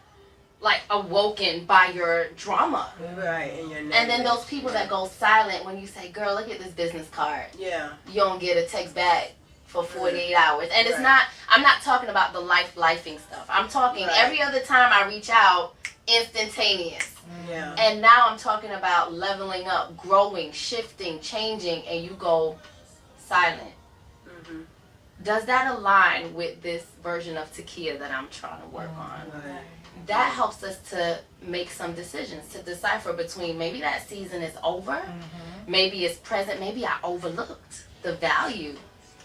like awoken by your drama. Right, And then those people that go silent when you say, girl, look at this business card. Yeah. You don't get a text back for 48 hours. And it's Right. not, I'm not talking about the lifing stuff. I'm talking Right. every other time I reach out, instantaneous. Yeah. And now I'm talking about leveling up, growing, shifting, changing, and you go silent. Mhm. Does that align with this version of Takia that I'm trying to work on? Right. That helps us to make some decisions, to decipher between maybe that season is over, maybe it's present, maybe I overlooked the value.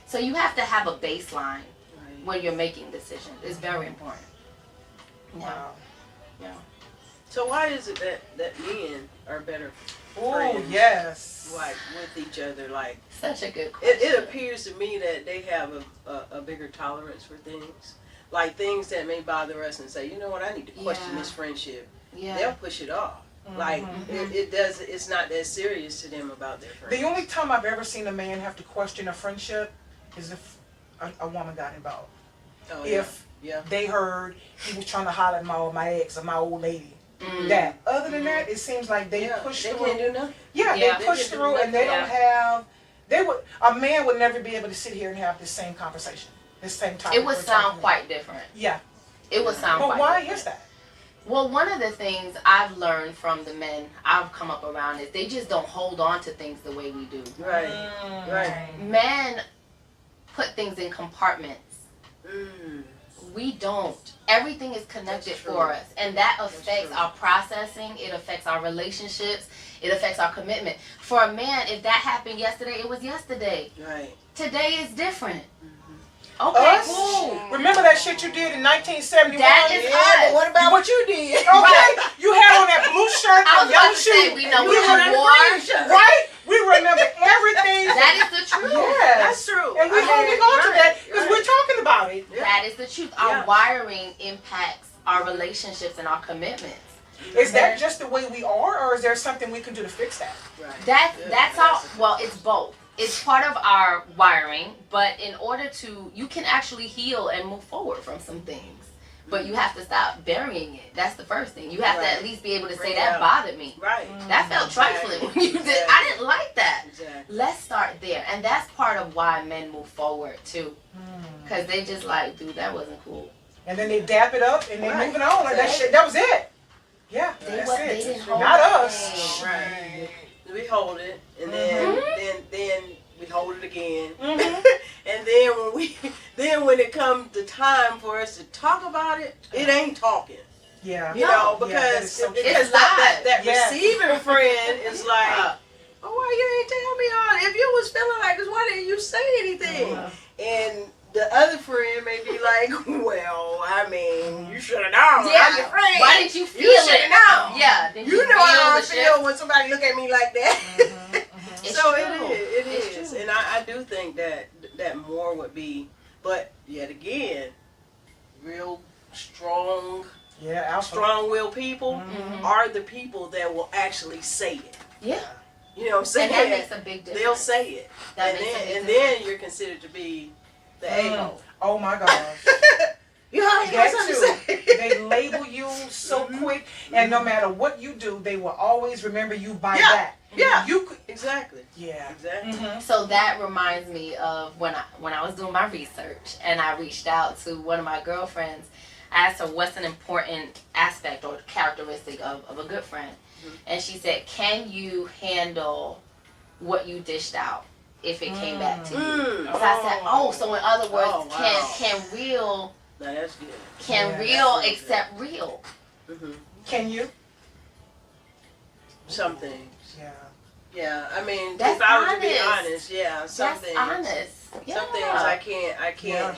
So you have to have a baseline Right. when you're making decisions. It's very important. Yeah. Wow. Yeah. So why is it that men are better Oh, friends, yes. like with each other? Like Such a good question. it appears to me that they have a bigger tolerance for things, like things that may bother us, and say, you know what, I need to question Yeah. this friendship. Yeah. They'll push it off. Like it's not that serious to them about their friends. The only time I've ever seen a man have to question a friendship is if a woman got involved. Oh, yeah. If Yeah. they heard he was trying to holler at my ex or my old lady. That. Other than that, it seems like they push they through. can't do nothing. Yeah, Yeah. they push They can't do through, and they nothing. don't have. A man would never be able to sit here and have this same conversation, this same topic. It would we're sound talking about. quite different. Yeah, It would sound but quite why different. is that? Well, one of the things I've learned from the men I've come up around is they just don't hold on to things the way we do. Right. Right. Men put things in compartments. Mm. We don't. Everything is connected That's true. for us. And that That's affects true. our processing. It affects our relationships. It affects our commitment. For a man, if that happened yesterday, it was yesterday. Right. Today is different. Okay, Us? cool. Remember that shit you did in 1971? That is Yeah, us. but what about what you did? Okay, you had on that blue shirt I and was yellow about to say, shoes. we know We what you remember- wore. Right? We remember everything. That is the truth. Yes. That's true. And we're holding on to that because we're talking about it. Yeah. That is the truth. Our Yeah. wiring impacts our relationships and our commitments. Is that just the way we are, or is there something we can do to fix that? Right. That's all. Well, it's both. It's part of our wiring, but in order to, you can actually heal and move forward from some things. But you have to stop burying it. That's the first thing. You have to Right. at least be able to Bring say it that out. bothered me. Right. That felt trifling when you did. I didn't like that. Exactly. Let's start there, and that's part of why men move forward too, because they just like, dude, that wasn't cool. And then they dap it up and they Right. moving on. Like that shit. That was it. Yeah, They that's they it. didn't hold Not that us. thing. Right. We hold it, and then we hold it again, Mhm. and then when it comes the time for us to talk about it, it ain't talking. Yeah. You know, Yeah, that is because so true. because It's that Yes. receiving friend is like, oh, why you ain't tell me all? If you was feeling like this, why didn't you say anything? And the other friend may be like, well, I mean, you should have known. Yeah. I'm your friend. Why didn't you feel You should it? have known. Yeah. Did You know how I the feel shift? when somebody look at me like that. It's So true. it It's is, true. and I do think that more would be, but yet again, real strong, Yeah, alpha. strong-willed people Mhm. are the people that will actually say it. Yeah. You know what I'm saying? And that makes a big difference. They'll say it, That and makes a then big and difference. then you're considered to be the a-hole. Oh my gosh. You always got That something too. to say. They label you so quick, and no matter what you do, they will always remember you by Yeah. that. Yeah. You could. Exactly. Yeah. Exactly. Mhm. So that reminds me of when I was doing my research and I reached out to one of my girlfriends. I asked her what's an important aspect or characteristic of a good friend. And she said, can you handle what you dished out if it came back to you? Mm. So I said, oh, so in other words, Oh, wow. can Now that's good. Yeah, real that's accept real? Mm-hmm. Can you? Some things. Yeah. Yeah, I mean, That's if I were to be honest. honest, yeah, some That's things. honest. Yeah. Some things I can't Yeah,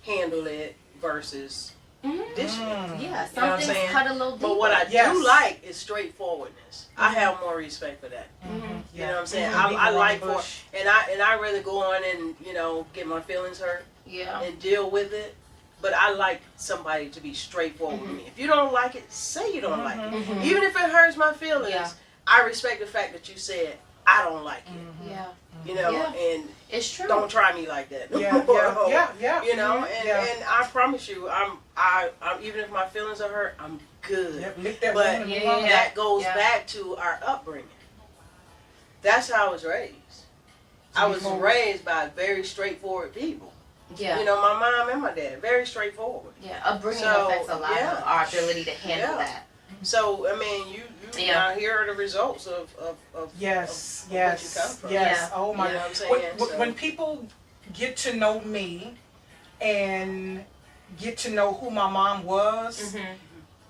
handle it versus Mhm. dishing it. Mm. Yeah, You know what some I'm things saying? cut a little deeper. But what I Yes. do like is straightforwardness. I have more respect for that. Mhm. You know what I'm saying? Mhm. Beating I around like the for, bush. and I really go on and get my feelings hurt Yeah. and deal with it. but I like somebody to be straightforward with me. If you don't like it, say you don't like it. Mhm. Even if it hurts my feelings, Yeah. I respect the fact that you said I don't like it. Yeah. You know, Yeah. and It's true. don't try me like that. no Yeah, more. yeah. You know, Mhm. and, Yeah. and I promise you, I'm even if my feelings are hurt, I'm good. Yep, lick that But woman and move Yeah, on. yeah. that goes Yeah. back to our upbringing. That's how I was raised. I was Before- raised by very straightforward people. Yeah. You know, my mom and my dad, very straightforward. Yeah. Upbringing So, affects a lot yeah. of our ability to handle Yeah. that. So I mean, you Yeah. now here are the results of Yes, of what you come yes, from. yes. Yeah. Oh my You know God. what I'm saying? When, So- when people get to know me and get to know who my mom was, Mm-hmm.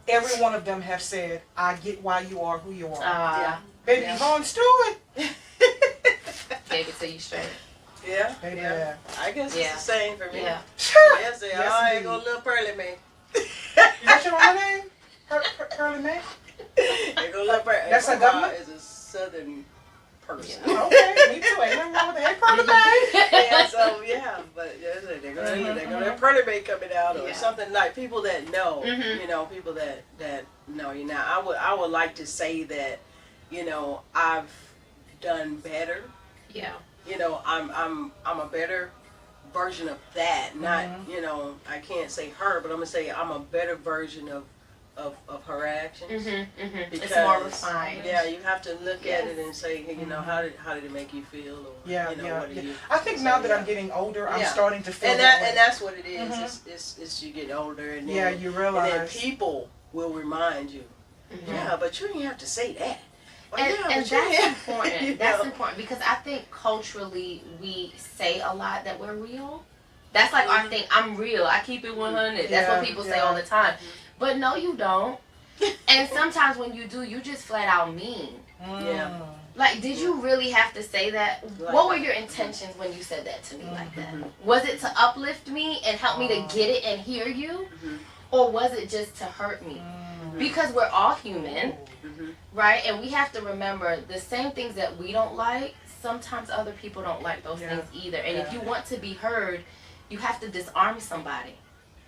every one of them have said, "I get why you are who you are." Yeah. Baby, yeah. Yvonne Stewart. Gave it to you straight. Yeah, Baby, yeah. I guess Yeah. it's the same for me. Yeah. Sure. Yes, they Yes, I ain't indeed. gonna little pearly man. What's your mama name? Pearly May? They go little pearly. That's My a government? mom is a southern person. Okay, me too. Ain't nothing wrong with that. Hey, Pearly May. Yeah, so yeah, but yeah, they're gonna have pearly bay coming out or Yeah. something like people that know, Mhm. you know, people that know you. Now, I would like to say that, you know, I've done better. Yeah. You know, I'm a better version of that. Not, you know, I can't say her, but I'm gonna say I'm a better version of her actions. Mm-hmm. Mm-hmm. It's Because, more refined. Yeah, you have to look at Yes. it and say, hey, you know, how did it make you feel, or Yeah, you know, yeah, what do yeah. you? I think so, now that yeah. I'm getting older, I'm Yeah. starting to feel and that way. and that's what it is. Mhm. It's you get older, and then, Yeah, you and realize. then people will remind you. Mhm. Yeah, but you didn't have to say that. Well, And, yeah, and but you that's didn't- important. you That's know. important because I think culturally we say a lot that we're real. That's like our Mhm. thing. I'm real. I keep it 100. That's Yeah, what people say yeah. all the time. But no, you don't. And sometimes when you do, you just flat out mean. Yeah. Like, did you really have to say that? Like What were that. your intentions when you said that to me like that? Mhm. Was it to uplift me and help me to get it and hear you? Mhm. Or was it just to hurt me? Because we're all human, Mhm. right? And we have to remember the same things that we don't like, sometimes other people don't like those Yeah. things either. And if Yeah. you want to be heard, you have to disarm somebody.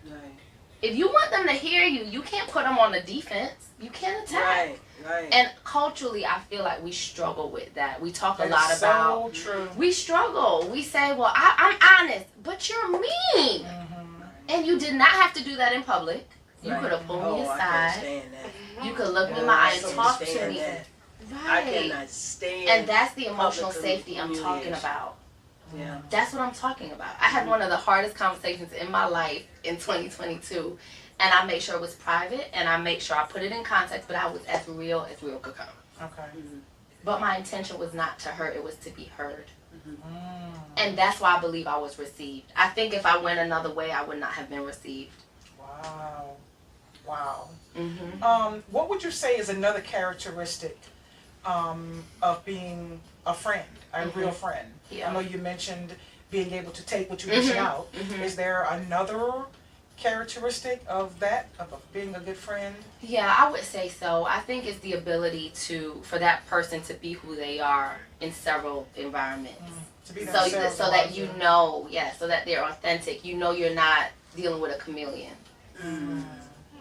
Right. If you want them to hear you, you can't put them on the defense. You can't attack. Right. Right. And culturally, I feel like we struggle with that. We talk a That lot is about. so true. We struggle. We say, well, I'm honest, but you're mean. Mhm. And you did not have to do that in public. You Right. could have pulled me Oh, I can't aside. stand that. You could look me in Yeah, my eye I and can't talk to stand me. that. I Right. cannot stand. And that's the emotional public safety I'm talking humiliation. about. Yeah. That's what I'm talking about. I had one of the hardest conversations in my life in 2022. And I made sure it was private and I made sure I put it in context, but I was as real could come. Okay. But my intention was not to hurt, it was to be heard. Mm. And that's why I believe I was received. I think if I went another way, I would not have been received. Wow. Wow. Mm-hmm. What would you say is another characteristic of being a friend, a real friend? Yeah. I know you mentioned being able to take what you dish Mhm. out. Mhm. Is there another characteristic of that, of being a good friend? Yeah, I would say so. I think it's the ability for that person to be who they are in several environments. To be So themselves so that while you you're- know, so that they're authentic. You know you're not dealing with a chameleon. Mm.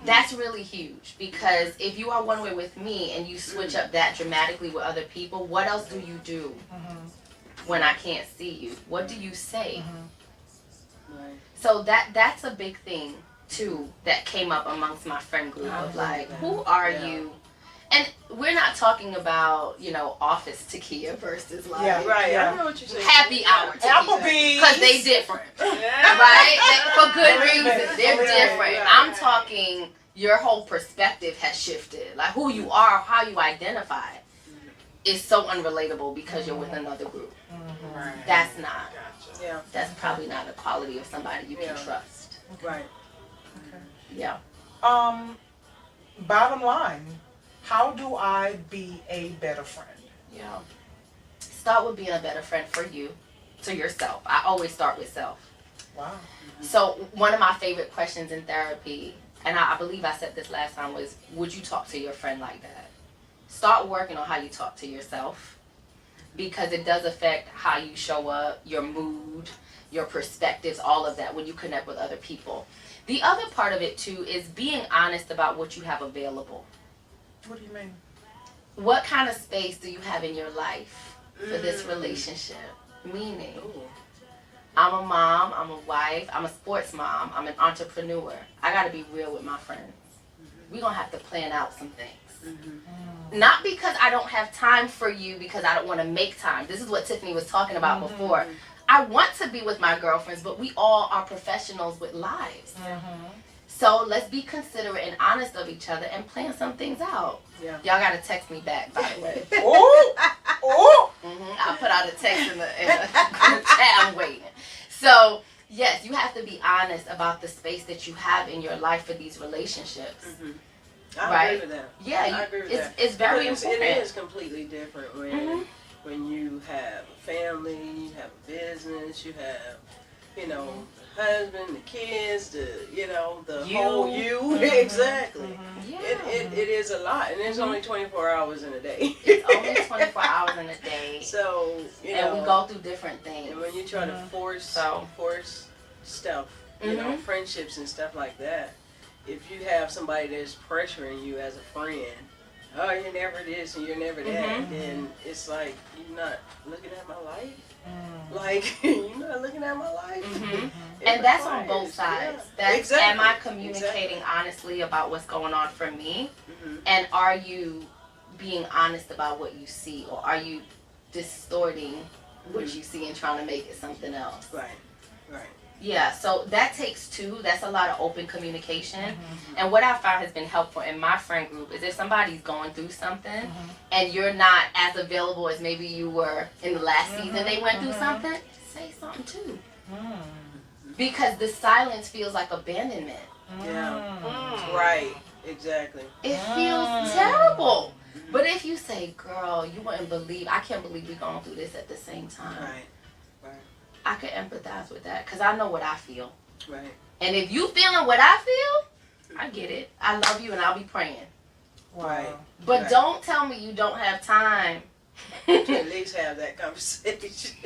That's really huge because if you are one way with me and you switch up that dramatically with other people, what else do you do Mhm. when I can't see you? What do you say? Right. So that's a big thing too that came up amongst my friend group of like, who are Yeah. you? And we're not talking about, office Takia versus like Yeah. Right. Yeah. I know what you're saying. happy hour Takia. Applebee's. Because they different. Yeah. Right? For good Believe it. reasons. They're Believe it. different. Right. I'm talking your whole perspective has shifted. Like who you are, how you identify is so unrelatable because you're with another group. Right. That's not. Gotcha. Yeah. That's probably not a quality of somebody you can Yeah. trust. Right. Yeah. Bottom line, how do I be a better friend? Yeah. Start with being a better friend for you, to yourself. I always start with self. Wow. So one of my favorite questions in therapy, and I believe I said this last time, was, would you talk to your friend like that? Start working on how you talk to yourself because it does affect how you show up, your mood, your perspectives, all of that when you connect with other people. The other part of it too is being honest about what you have available. What do you mean? What kind of space do you have in your life for this relationship? Meaning, Ooh. I'm a mom, I'm a wife, I'm a sports mom, I'm an entrepreneur. I got to be real with my friends. We're going to have to plan out some things. Not because I don't have time for you, because I don't want to make time. This is what Tiffany was talking about before. I want to be with my girlfriends, but we all are professionals with lives. So let's be considerate and honest of each other and plan some things out. Yeah. Y'all got to text me back, by the way. Oh, oh. I'll put out a text in the group chat. I'm waiting. So, yes, you have to be honest about the space that you have in your life for these relationships. I agree with that. Yeah, I agree with that. it's very Because important. It is completely different when you have a family, you have a business, you have, you know, husband, the kids, the whole you. Exactly. Yeah. It is a lot, and there's only 24 hours in a day. It's only 24 hours in a day. So And we go through different things. And when you try to force stuff, you know, friendships and stuff like that, if you have somebody that's pressuring you as a friend, oh, you're never this and you're never that, then it's like, you're not looking at my life. Like, you're not looking at my life. And that's on both sides. That's, exactly. am I communicating honestly about what's going on for me? And are you being honest about what you see? Or are you distorting what you see and trying to make it something else? Right. Yeah, so that takes two. That's a lot of open communication. And what I found has been helpful in my friend group is if somebody's going through something and you're not as available as maybe you were in the last season they went through something, say something too. Because the silence feels like abandonment. Yeah. Right. Exactly. It feels terrible. But if you say, girl, you wouldn't believe, I can't believe we're going through this at the same time. Right. I could empathize with that because I know what I feel. Right. And if you feeling what I feel, I get it. I love you and I'll be praying. Right. But don't tell me you don't have time. To at least have that conversation.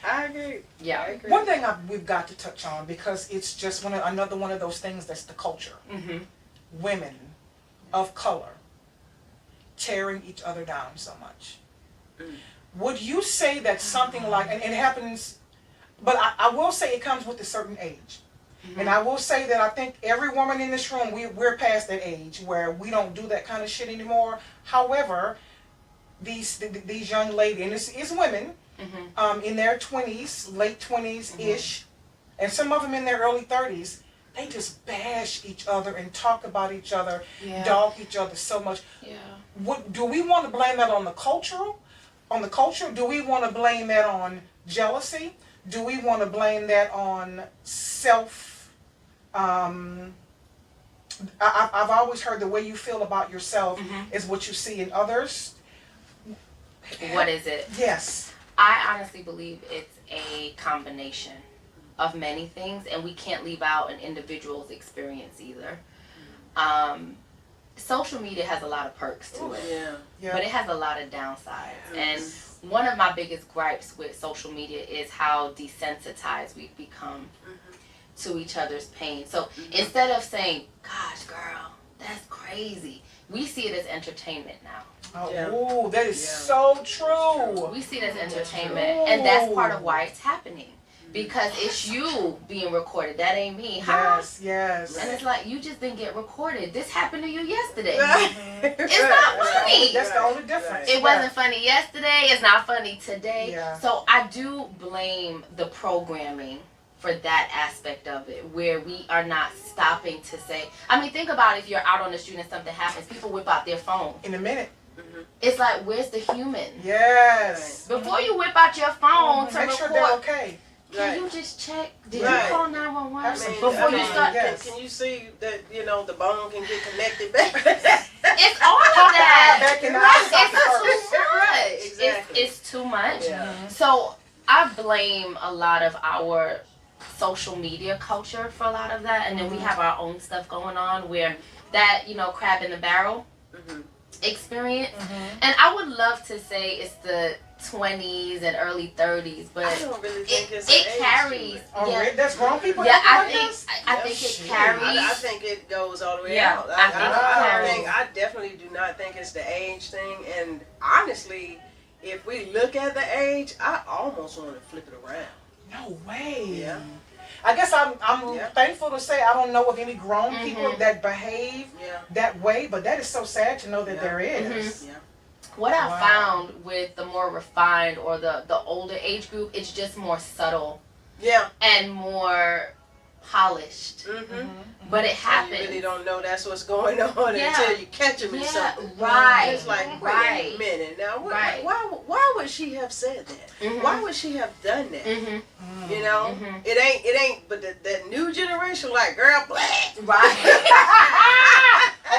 I agree. Yeah. I agree. One thing we've got to touch on, because it's just another one of those things that's the culture. Women of color tearing each other down so much. Would you say that something like, and it happens, but I will say it comes with a certain age. And I will say that I think every woman in this room, we're past that age where we don't do that kind of shit anymore. However, these young ladies, and it's women, in their 20s, late 20s-ish, and some of them in their early 30s, they just bash each other and talk about each other, dog each other so much. Do we want to blame that on the culture? Do we want to blame that on jealousy? Do we want to blame that on self? I've always heard the way you feel about yourself is what you see in others. What is it? Yes. I honestly believe it's a combination of many things, and we can't leave out an individual's experience either. Social media has a lot of perks to it, but it has a lot of downsides. And one of my biggest gripes with social media is how desensitized we've become to each other's pain. So instead of saying, gosh, girl, that's crazy, we see it as entertainment now. Oh, that is so true. We see it as entertainment, and that's part of why it's happening. Because it's you being recorded. That ain't me. Yes. And it's like, you just didn't get recorded. This happened to you yesterday. It's not funny. That's the only difference. It wasn't funny yesterday. It's not funny today. Yeah. So I do blame the programming for that aspect of it, where we are not stopping to say, I mean, think about if you're out on the street and something happens, people whip out their phone. In a minute. It's like, where's the human? Yes. Before you whip out your phone to make sure record, they're okay. can you just check? Did you Right. call 911 I mean, before you start? yes. Can you see that, the bone can get connected back? It's all of that. Back in the Right, eye socket it's too much. Right, exactly. It's too much. Yeah. So I blame a lot of our social media culture for a lot of that, and then we have our own stuff going on where that crab in the barrel. experience. Mm-hmm. And I would love to say it's the 20s and early 30s, but I don't really think it's it an age carries. to it. Oh, Yeah, really? There's grown people yeah. acting I like think this? I think it Shit. carries. I think it goes all the way Yeah, out. I think it carries. I definitely do not think it's the age thing. And honestly, if we look at the age, I almost want to flip it around. No way. Yeah. I guess I'm Yeah. thankful to say I don't know of any grown people that behave Yeah. that way, but that is so sad to know that Yeah. there is. Yeah. What I Wow. found with the more refined or the older age group, it's just more subtle Yeah. and more polished. Mm-hmm. But it You happens. really don't know that's what's going on Yeah. until you catch them in Yeah, something. right. It's like, wait Right. a minute. Now, Right. why would she have said that? Mhm. Why would she have done that? Mm-hmm. You know, Mhm. it ain't. But that new generation, like, girl, black. Right.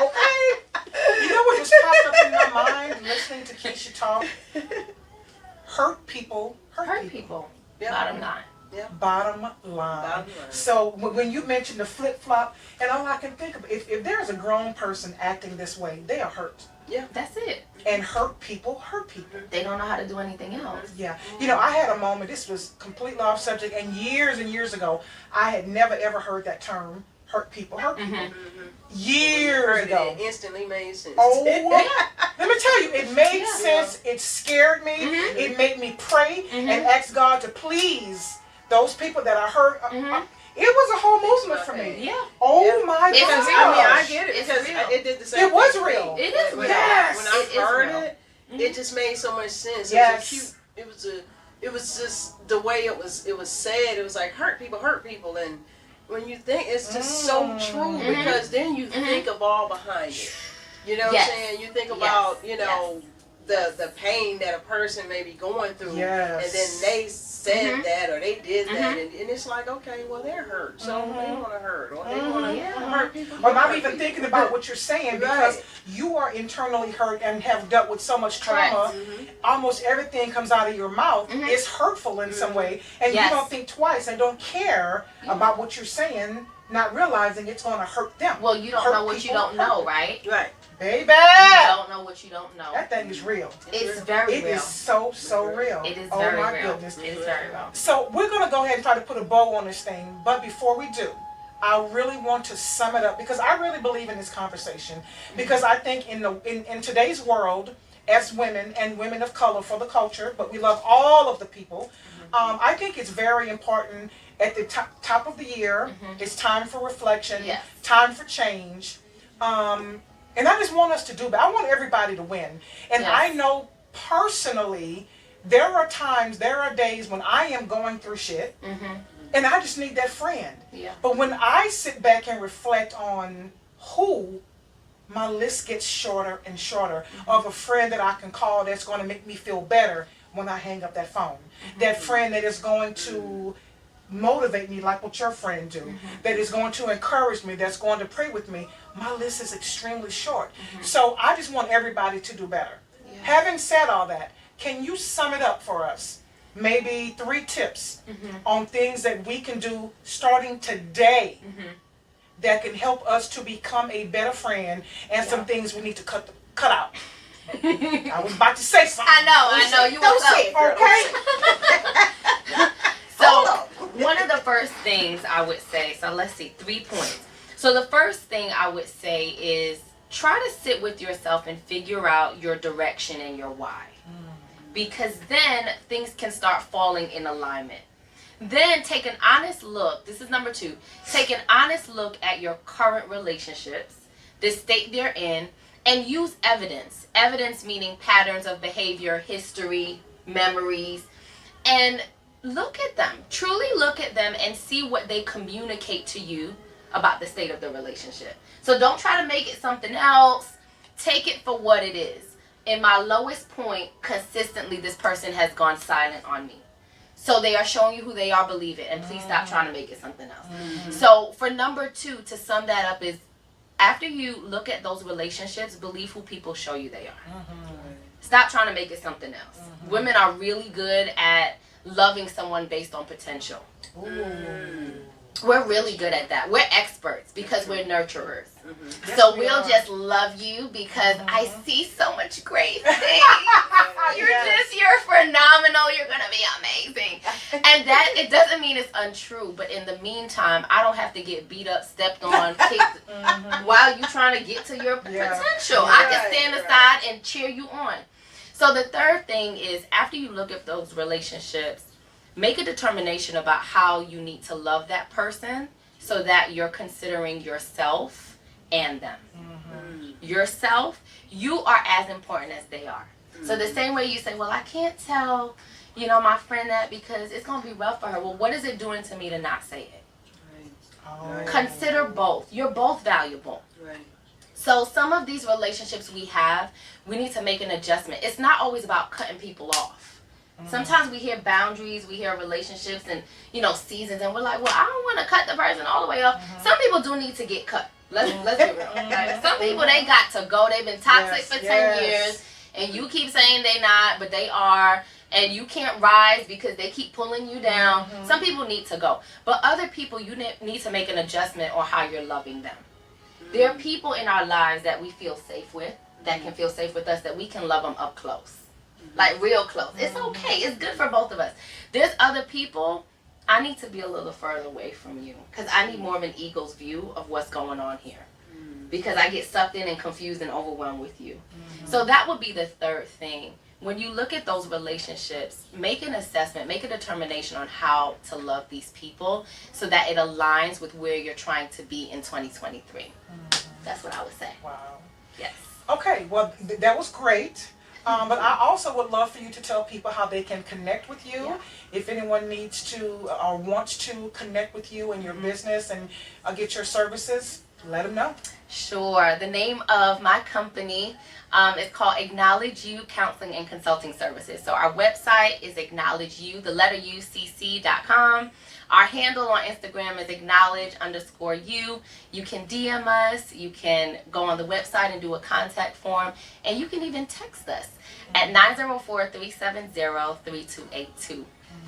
Okay. You know what just popped up in my mind listening to Keisha talk? Hurt people. Hurt people. Yeah. Bottom line. Bottom line. Bottom line. So when you mentioned the flip flop, and all I can think of, if there's a grown person acting this way, they are hurt. That's it. And hurt people hurt people. They don't know how to do anything else. Yeah. You know, I had a moment, this was completely off subject, and years ago, I had never ever heard that term, hurt people hurt people. Mm-hmm. Years ago. It instantly made sense. Oh, let me tell you, it made Yeah. sense. It scared me. Mhm. It made me pray Mhm. and ask God to please those people that are hurt. Mhm. It was a whole movement for me. Yeah. Oh Yeah. my It's gosh. real. I mean, I get it It's because real. it did the same. It was thing for real. me. It is When real. Yes. When I It is heard real. it, it just made so much sense. Yes. It was a cute. It was just the way it was said. It was like hurt people, and when you think it's just so true Mhm. because then you Mhm. think of all behind it. You know Yes. what I'm saying? You think about Yes. the pain that a person may be going through, Yes. and then they said Mhm. that or they did that, Mhm. and it's like, okay, well, they're hurt, so Mhm. they want to hurt, or they Mhm. want to Yeah. hurt people. Or not hurt even people. thinking about what you're saying because Right. you are internally hurt and have dealt with so much trauma. Mhm. Almost everything comes out of your mouth Mhm. is hurtful in some way, and Yes. you don't think twice and don't care about what you're saying, not realizing it's going to hurt them. Well, you don't Hurt know what you people, don't hurt know, people. right? Right. Baby, You don't know what you don't know. that thing is real. It's very It real. is so real. It is Oh very my real. goodness. It is very real. So we're going to go ahead and try to put a bow on this thing, but before we do, I really want to sum it up because I really believe in this conversation because I think in today's world, as women and women of color for the culture, but we love all of the people, I think it's very important at the top of the year. It's time for reflection, Yes. time for change. And I just want us to do, but I want everybody to win. And Yes. I know personally, there are times, there are days when I am going through shit, Mm-hmm. and I just need that friend. Yeah. But when I sit back and reflect on who, my list gets shorter and shorter of a friend that I can call that's going to make me feel better when I hang up that phone. That friend that is going to motivate me like what your friend do, that is going to encourage me, that's going to pray with me. My list is extremely short. So I just want everybody to do better. Yeah. Having said all that, can you sum it up for us? Maybe 3 tips on things that we can do starting today that can help us to become a better friend, and some things we need to cut out. I was about to say something. I know. You Don't was say it, girl. Okay. So one of the first things I would say, so let's see, 3 points. So the first thing I would say is try to sit with yourself and figure out your direction and your why. Because then things can start falling in alignment. Then take an honest look. This is number 2. Take an honest look at your current relationships, the state they're in, and use evidence. Evidence meaning patterns of behavior, history, memories, and look at them. Truly look at them and see what they communicate to you about the state of the relationship. So don't try to make it something else. Take it for what it is. In my lowest point, consistently, this person has gone silent on me. So they are showing you who they are, believe it. And please stop trying to make it something else. So for number 2, to sum that up, is after you look at those relationships, believe who people show you they are. Stop trying to make it something else. Women are really good at loving someone based on potential. We're really good at that. We're experts because we're nurturers. Mm-hmm. So we we'll are. just love you because I see so much great things. Yes. You're phenomenal. You're gonna be amazing. And that, it doesn't mean it's untrue, but in the meantime, I don't have to get beat up, stepped on, kicked while you trying to get to your Yeah. potential. I can Right, stand right. aside and cheer you on. So the third thing is, after you look at those relationships, make a determination about how you need to love that person so that you're considering yourself and them. Yourself, you are as important as they are. So the same way you say, well, I can't tell, my friend that because it's going to be rough for her. Well, what is it doing to me to not say it? Oh. Consider both. You're both valuable. Right. So some of these relationships we have, we need to make an adjustment. It's not always about cutting people off. Sometimes we hear boundaries, we hear relationships and, seasons, and we're like, well, I don't want to cut the person all the way off. Some people do need to get cut. Let's be real. Like, some people, they got to go. They've been toxic Yes, for 10 yes. years, and you keep saying they not, but they are, and you can't rise because they keep pulling you down. Some people need to go. But other people, you need to make an adjustment on how you're loving them. There are people in our lives that we feel safe with, that can feel safe with us, that we can love them up close. Like real close. It's okay. It's good for both of us. There's other people, I need to be a little further away from you because I need more of an eagle's view of what's going on here. Because I get sucked in and confused and overwhelmed with you. So that would be the third thing. When you look at those relationships, make an assessment, make a determination on how to love these people so that it aligns with where you're trying to be in 2023. That's what I would say. Wow. Yes. Okay, well, that was great. But I also would love for you to tell people how they can connect with you. Yeah. If anyone needs to or wants to connect with you and your business and get your services, let them know. Sure. The name of my company is called Acknowledge You Counseling and Consulting Services. So our website is acknowledgeyou, the letter UCC.com. Our handle on Instagram is acknowledge_you. You can DM us. You can go on the website and do a contact form. And you can even text us at 904-370-3282.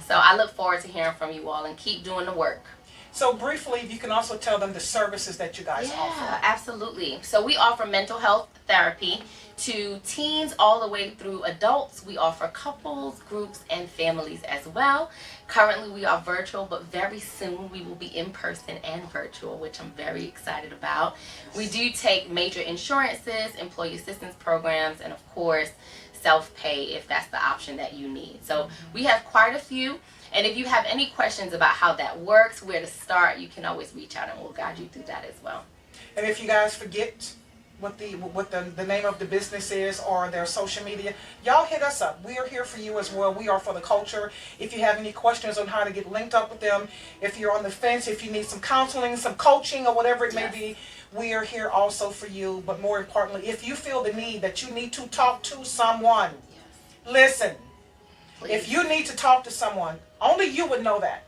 So I look forward to hearing from you all and keep doing the work. So briefly, you can also tell them the services that you guys offer. Yeah, absolutely. So we offer mental health therapy to teens all the way through adults. We offer couples, groups, and families as well. Currently we are virtual, but very soon we will be in person and virtual, which I'm very excited about. We do take major insurances, employee assistance programs, and of course self-pay if that's the option that you need. So we have quite a few. And if you have any questions about how that works, where to start, you can always reach out and we'll guide you through that as well. And if you guys forget what the name of the business is or their social media, y'all hit us up. We are here for you as well. We are for the culture. If you have any questions on how to get linked up with them, if you're on the fence, if you need some counseling, some coaching, or whatever it may be, we are here also for you. But more importantly, if you feel the need that you need to talk to someone, listen. Please. If you need to talk to someone, only you would know that.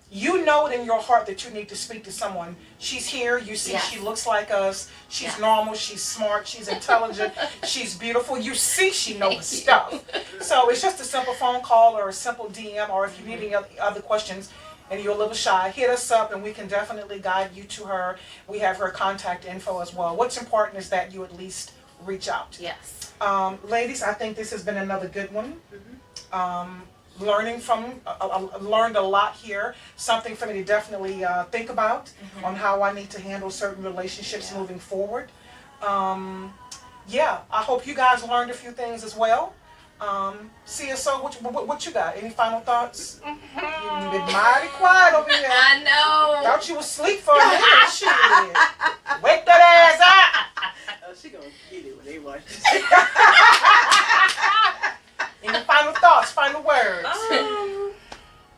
You know it in your heart that you need to speak to someone. She's here. You see, Yes. she looks like us. She's Yes. normal. She's smart. She's intelligent. She's beautiful. You see, she knows Thank you. stuff. So it's just a simple phone call or a simple DM, or if you need any other questions and you're a little shy, hit us up and we can definitely guide you to her. We have her contact info as well. What's important is that you at least reach out. Yes. Ladies, I think this has been another good one. Learned a lot here. Something for me to definitely think about on how I need to handle certain relationships moving forward. I hope you guys learned a few things as well. CSO, what you got? Any final thoughts? You've been mighty quiet over here. I know. Thought you was asleep for a minute. Shit. Wake that ass up. Oh, she gonna get it when they watch this. Any final thoughts, final words?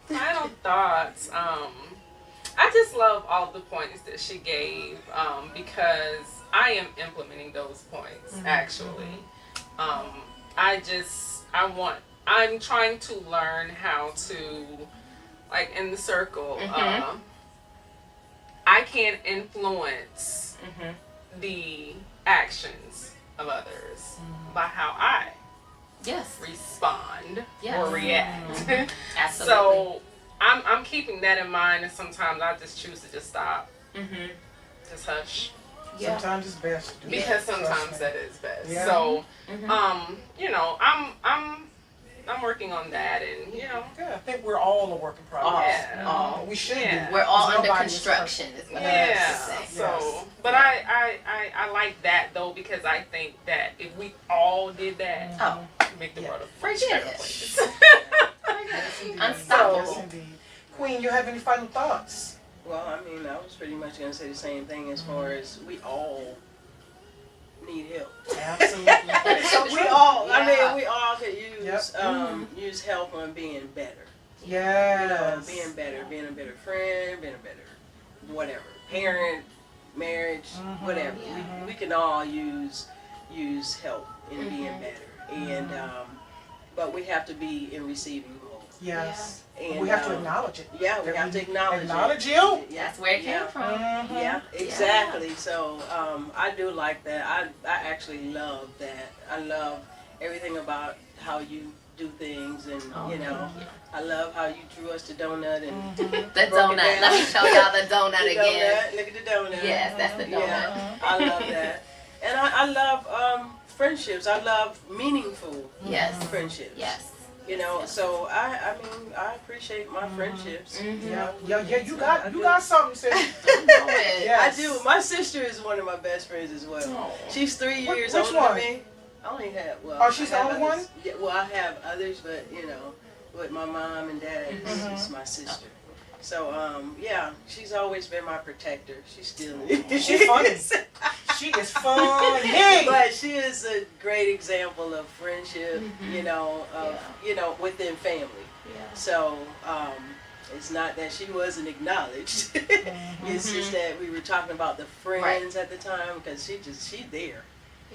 Final thoughts. I just love all the points that she gave because I am implementing those points actually. I'm trying to learn how to, like in the circle, I can influence the actions of others by how I Yes. respond Yes. or react. Absolutely. So I'm keeping that in mind, and sometimes I just choose to just stop, Mhm. just hush, Yeah. Sometimes it's best to do because that. sometimes that is best. Yeah. So, Mhm. you know, I'm working on that, and you know, Yeah, I think we're all a work in progress. Yeah. We should Yeah. be. We're all Because under nobody is construction, is what I yeah. have to say. So, Yes. but I like that though, because I think that if we all did that, Oh, make the Yeah. world a much Forget better it. place. Yes, indeed. Unstoppable. Yes, indeed. Queen, you have any final thoughts? Well, I mean, I was pretty much going to say the same thing as far as we all need help. Absolutely. So we all, I Yeah. mean, we all could use Yep. use help on being better. Yes. You know, being better, being a better friend, being a better whatever, parent, marriage, whatever. Yeah. We can all use help in being better, and but we have to be in receiving mode. Yes. And We have to acknowledge it. Yeah, we That have to acknowledge acknowledge it. you. Yeah. That's where it came Yeah. from. Mhm. Yeah, exactly. So I do like that. I actually love that. I love everything about how you do things, and you know, I love how you drew us the donut and The broke it donut. down. Let me show y'all the donut the again. donut. Look at the donut. Yes, that's the donut. Yeah, I love that. And I love friendships. I love meaningful Yes. friendships. Yes. You know, so I mean, I appreciate my friendships. Mhm. Yeah. You got something, sis. I know it. Yes. I do. My sister is one of my best friends as well. Oh. She's 3 Which years one? older than me. I only have, well. Oh, she's I have the only others. Yeah, well, I have others, but you know, with my mom and dad, it's my sister. So, yeah, she's always been my protector. She's still She's funny. She is funny. But she is a great example of friendship, you know, you know, within family. Yeah. So, it's not that she wasn't acknowledged. It's just that we were talking about the friends at the time, because she's there.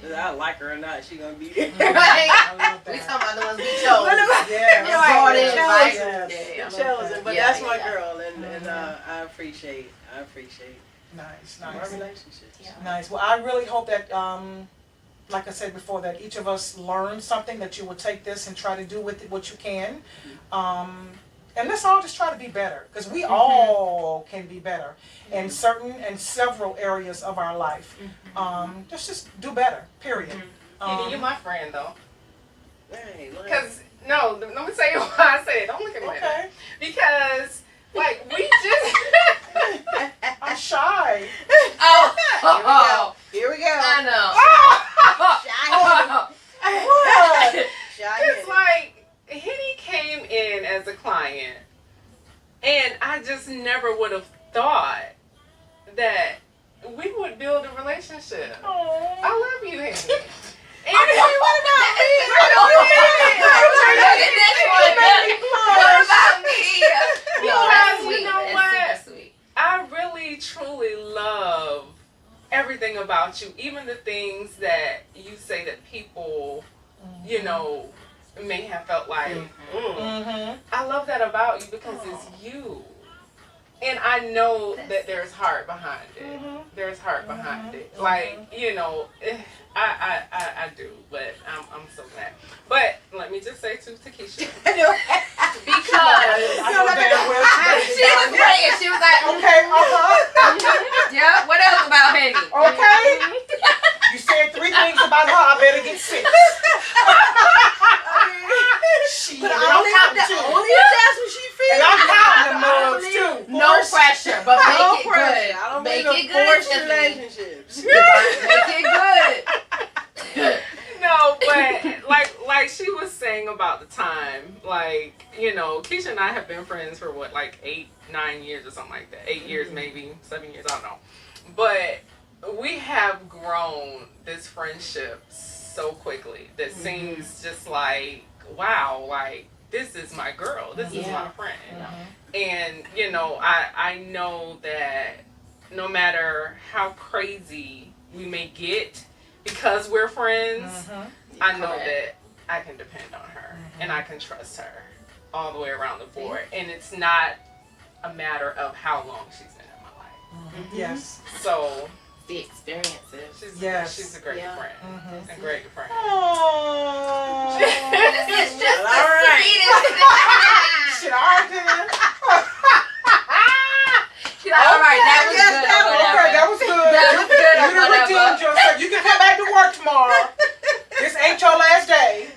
Whether I like her or not, she gonna be there. Right. I love We that. talking about the ones we chose. Yeah. Brought in, Chosen. right? Yes. Yeah. Chosen, but Yeah, that's my yeah. girl, and I appreciate Nice, our nice. relationships. Yeah. Nice. Well, I really hope that, like I said before, that each of us learn something, that you will take this and try to do with it what you can. And let's all just try to be better, because we all can be better in certain and several areas of our life. Let's just do better, period. Kitty, you're my friend though. Hey, look. Because no, let me tell you why I say it. Don't look at me like that. Okay. Because like we just I'm shy. Oh, Here we go. I know. What? it's like Henny came in as a client, and I just never would have thought that we would build a relationship. Oh. I love you, Henny. And What about me? What about me? Yo, that's Because sweet. you know It's what? super sweet. I really, truly love everything about you, even the things that you say that people, you know, may have felt like, Mm-hmm. I love that about you because it's you. And I know that there's heart behind it. There's heart behind it. Like, you know, I do, but I'm so mad. But let me just say to Takesha, because I know damn well She was praying. She was like, Okay, yeah, what else about Henny? okay. You said 3 things about her, I better get 6. Shit, But and I'm counting too. only if that's what she feels. And I'm counting the I don't mugs believe- too. No pressure, but make No it pressure. good. I don't Make believe it in good, forced Tiffany. relationships. Make it good. no, but like she was saying about the time, like, you know, Keisha and I have been friends for what, like 8, 9 years or something like that. 8 years, maybe 7 years, I don't know. But we have grown this friendship so quickly that seems just like, wow, like this is my girl, this is my friend. And you know, I know that no matter how crazy we may get because we're friends, I know that I can depend on her and I can trust her all the way around the board. And it's not a matter of how long she's been in my life. Yes. So The experiences. she's a great Yeah. friend. A great friend. Oh. This is just All the right. sweetest. Shit, all right then. All right, that was Yes, good. that or was- whatever. Okay, that was good. That was good or You done whatever. redeemed yourself. You can come back to work tomorrow. This ain't your last day.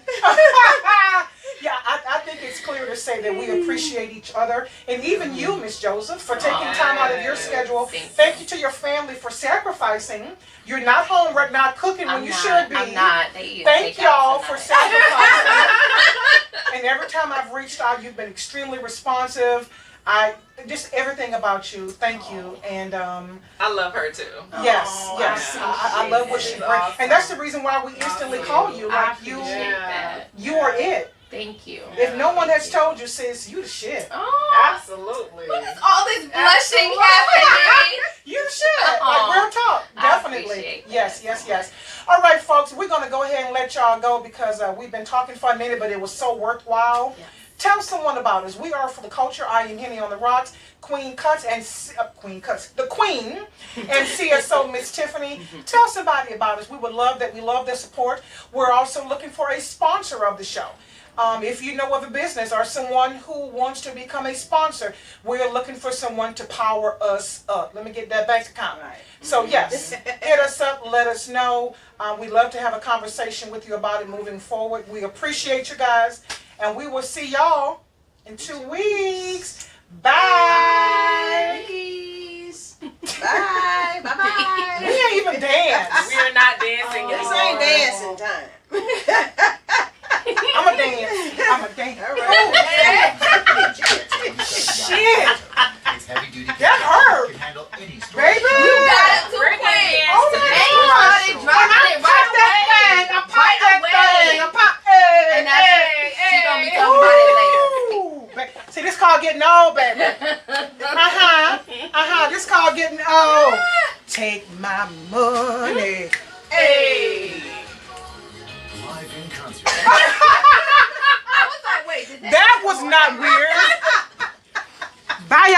Yeah, I think it's clear to say that we appreciate each other, and even you, Miss Joseph, for taking time out of your schedule. Thank you to your family for sacrificing. You're not home right now cooking when I'm you not, should be. I'm not. They eat Thank takeout y'all for tonight. sacrificing. And every time I've reached out, you've been extremely responsive. Just everything about you. Thank you. And I love her too. yes, Oh, yes, I I love what she appreciate brings, it. and that's the reason why we instantly call you. I Like you, appreciate that. you are it. Thank you. If no one has Thank you. told you, sis, you the shit. Oh, Absolutely. what is all this blushing Absolutely. happening? You the shit. Like Aw, real talk, I definitely. appreciate that. Yes, yes, yes. All right, folks, we're gonna go ahead and let y'all go because we've been talking for a minute, but it was so worthwhile. Yes. Tell someone about us. We are for the culture. I am Henny on the Rocks, Queen Cuts and the Queen, and CSO Miss Tiffany. Tell somebody about us. We would love that. We love their support. We're also looking for a sponsor of the show. If you know of a business or someone who wants to become a sponsor, we're looking for someone to power us up. Let me get that bank account. Right. So yes, hit us up, let us know. We'd love to have a conversation with you about it moving forward. We appreciate you guys, and we will see y'all in 2 weeks. Bye. Peace. Bye. Bye-bye. We ain't even dance. We are not dancing This anymore. ain't dancing time. I'm a dance. I'm a dance. All right. Shit, It's heavy duty. that hurt, Can handle any storm. baby. You got it too Bring quick. that Oh dance my And to you gosh. started dropping it right away. I popped that Right thing. I away. popped. Hey, And that's hey, she gonna be hey. talking about it later. Ooh, see, this called getting old, baby. This called getting old. Take my money. Hey. Live in concert. I was like, wait, did That was not weird. Bye, y'all.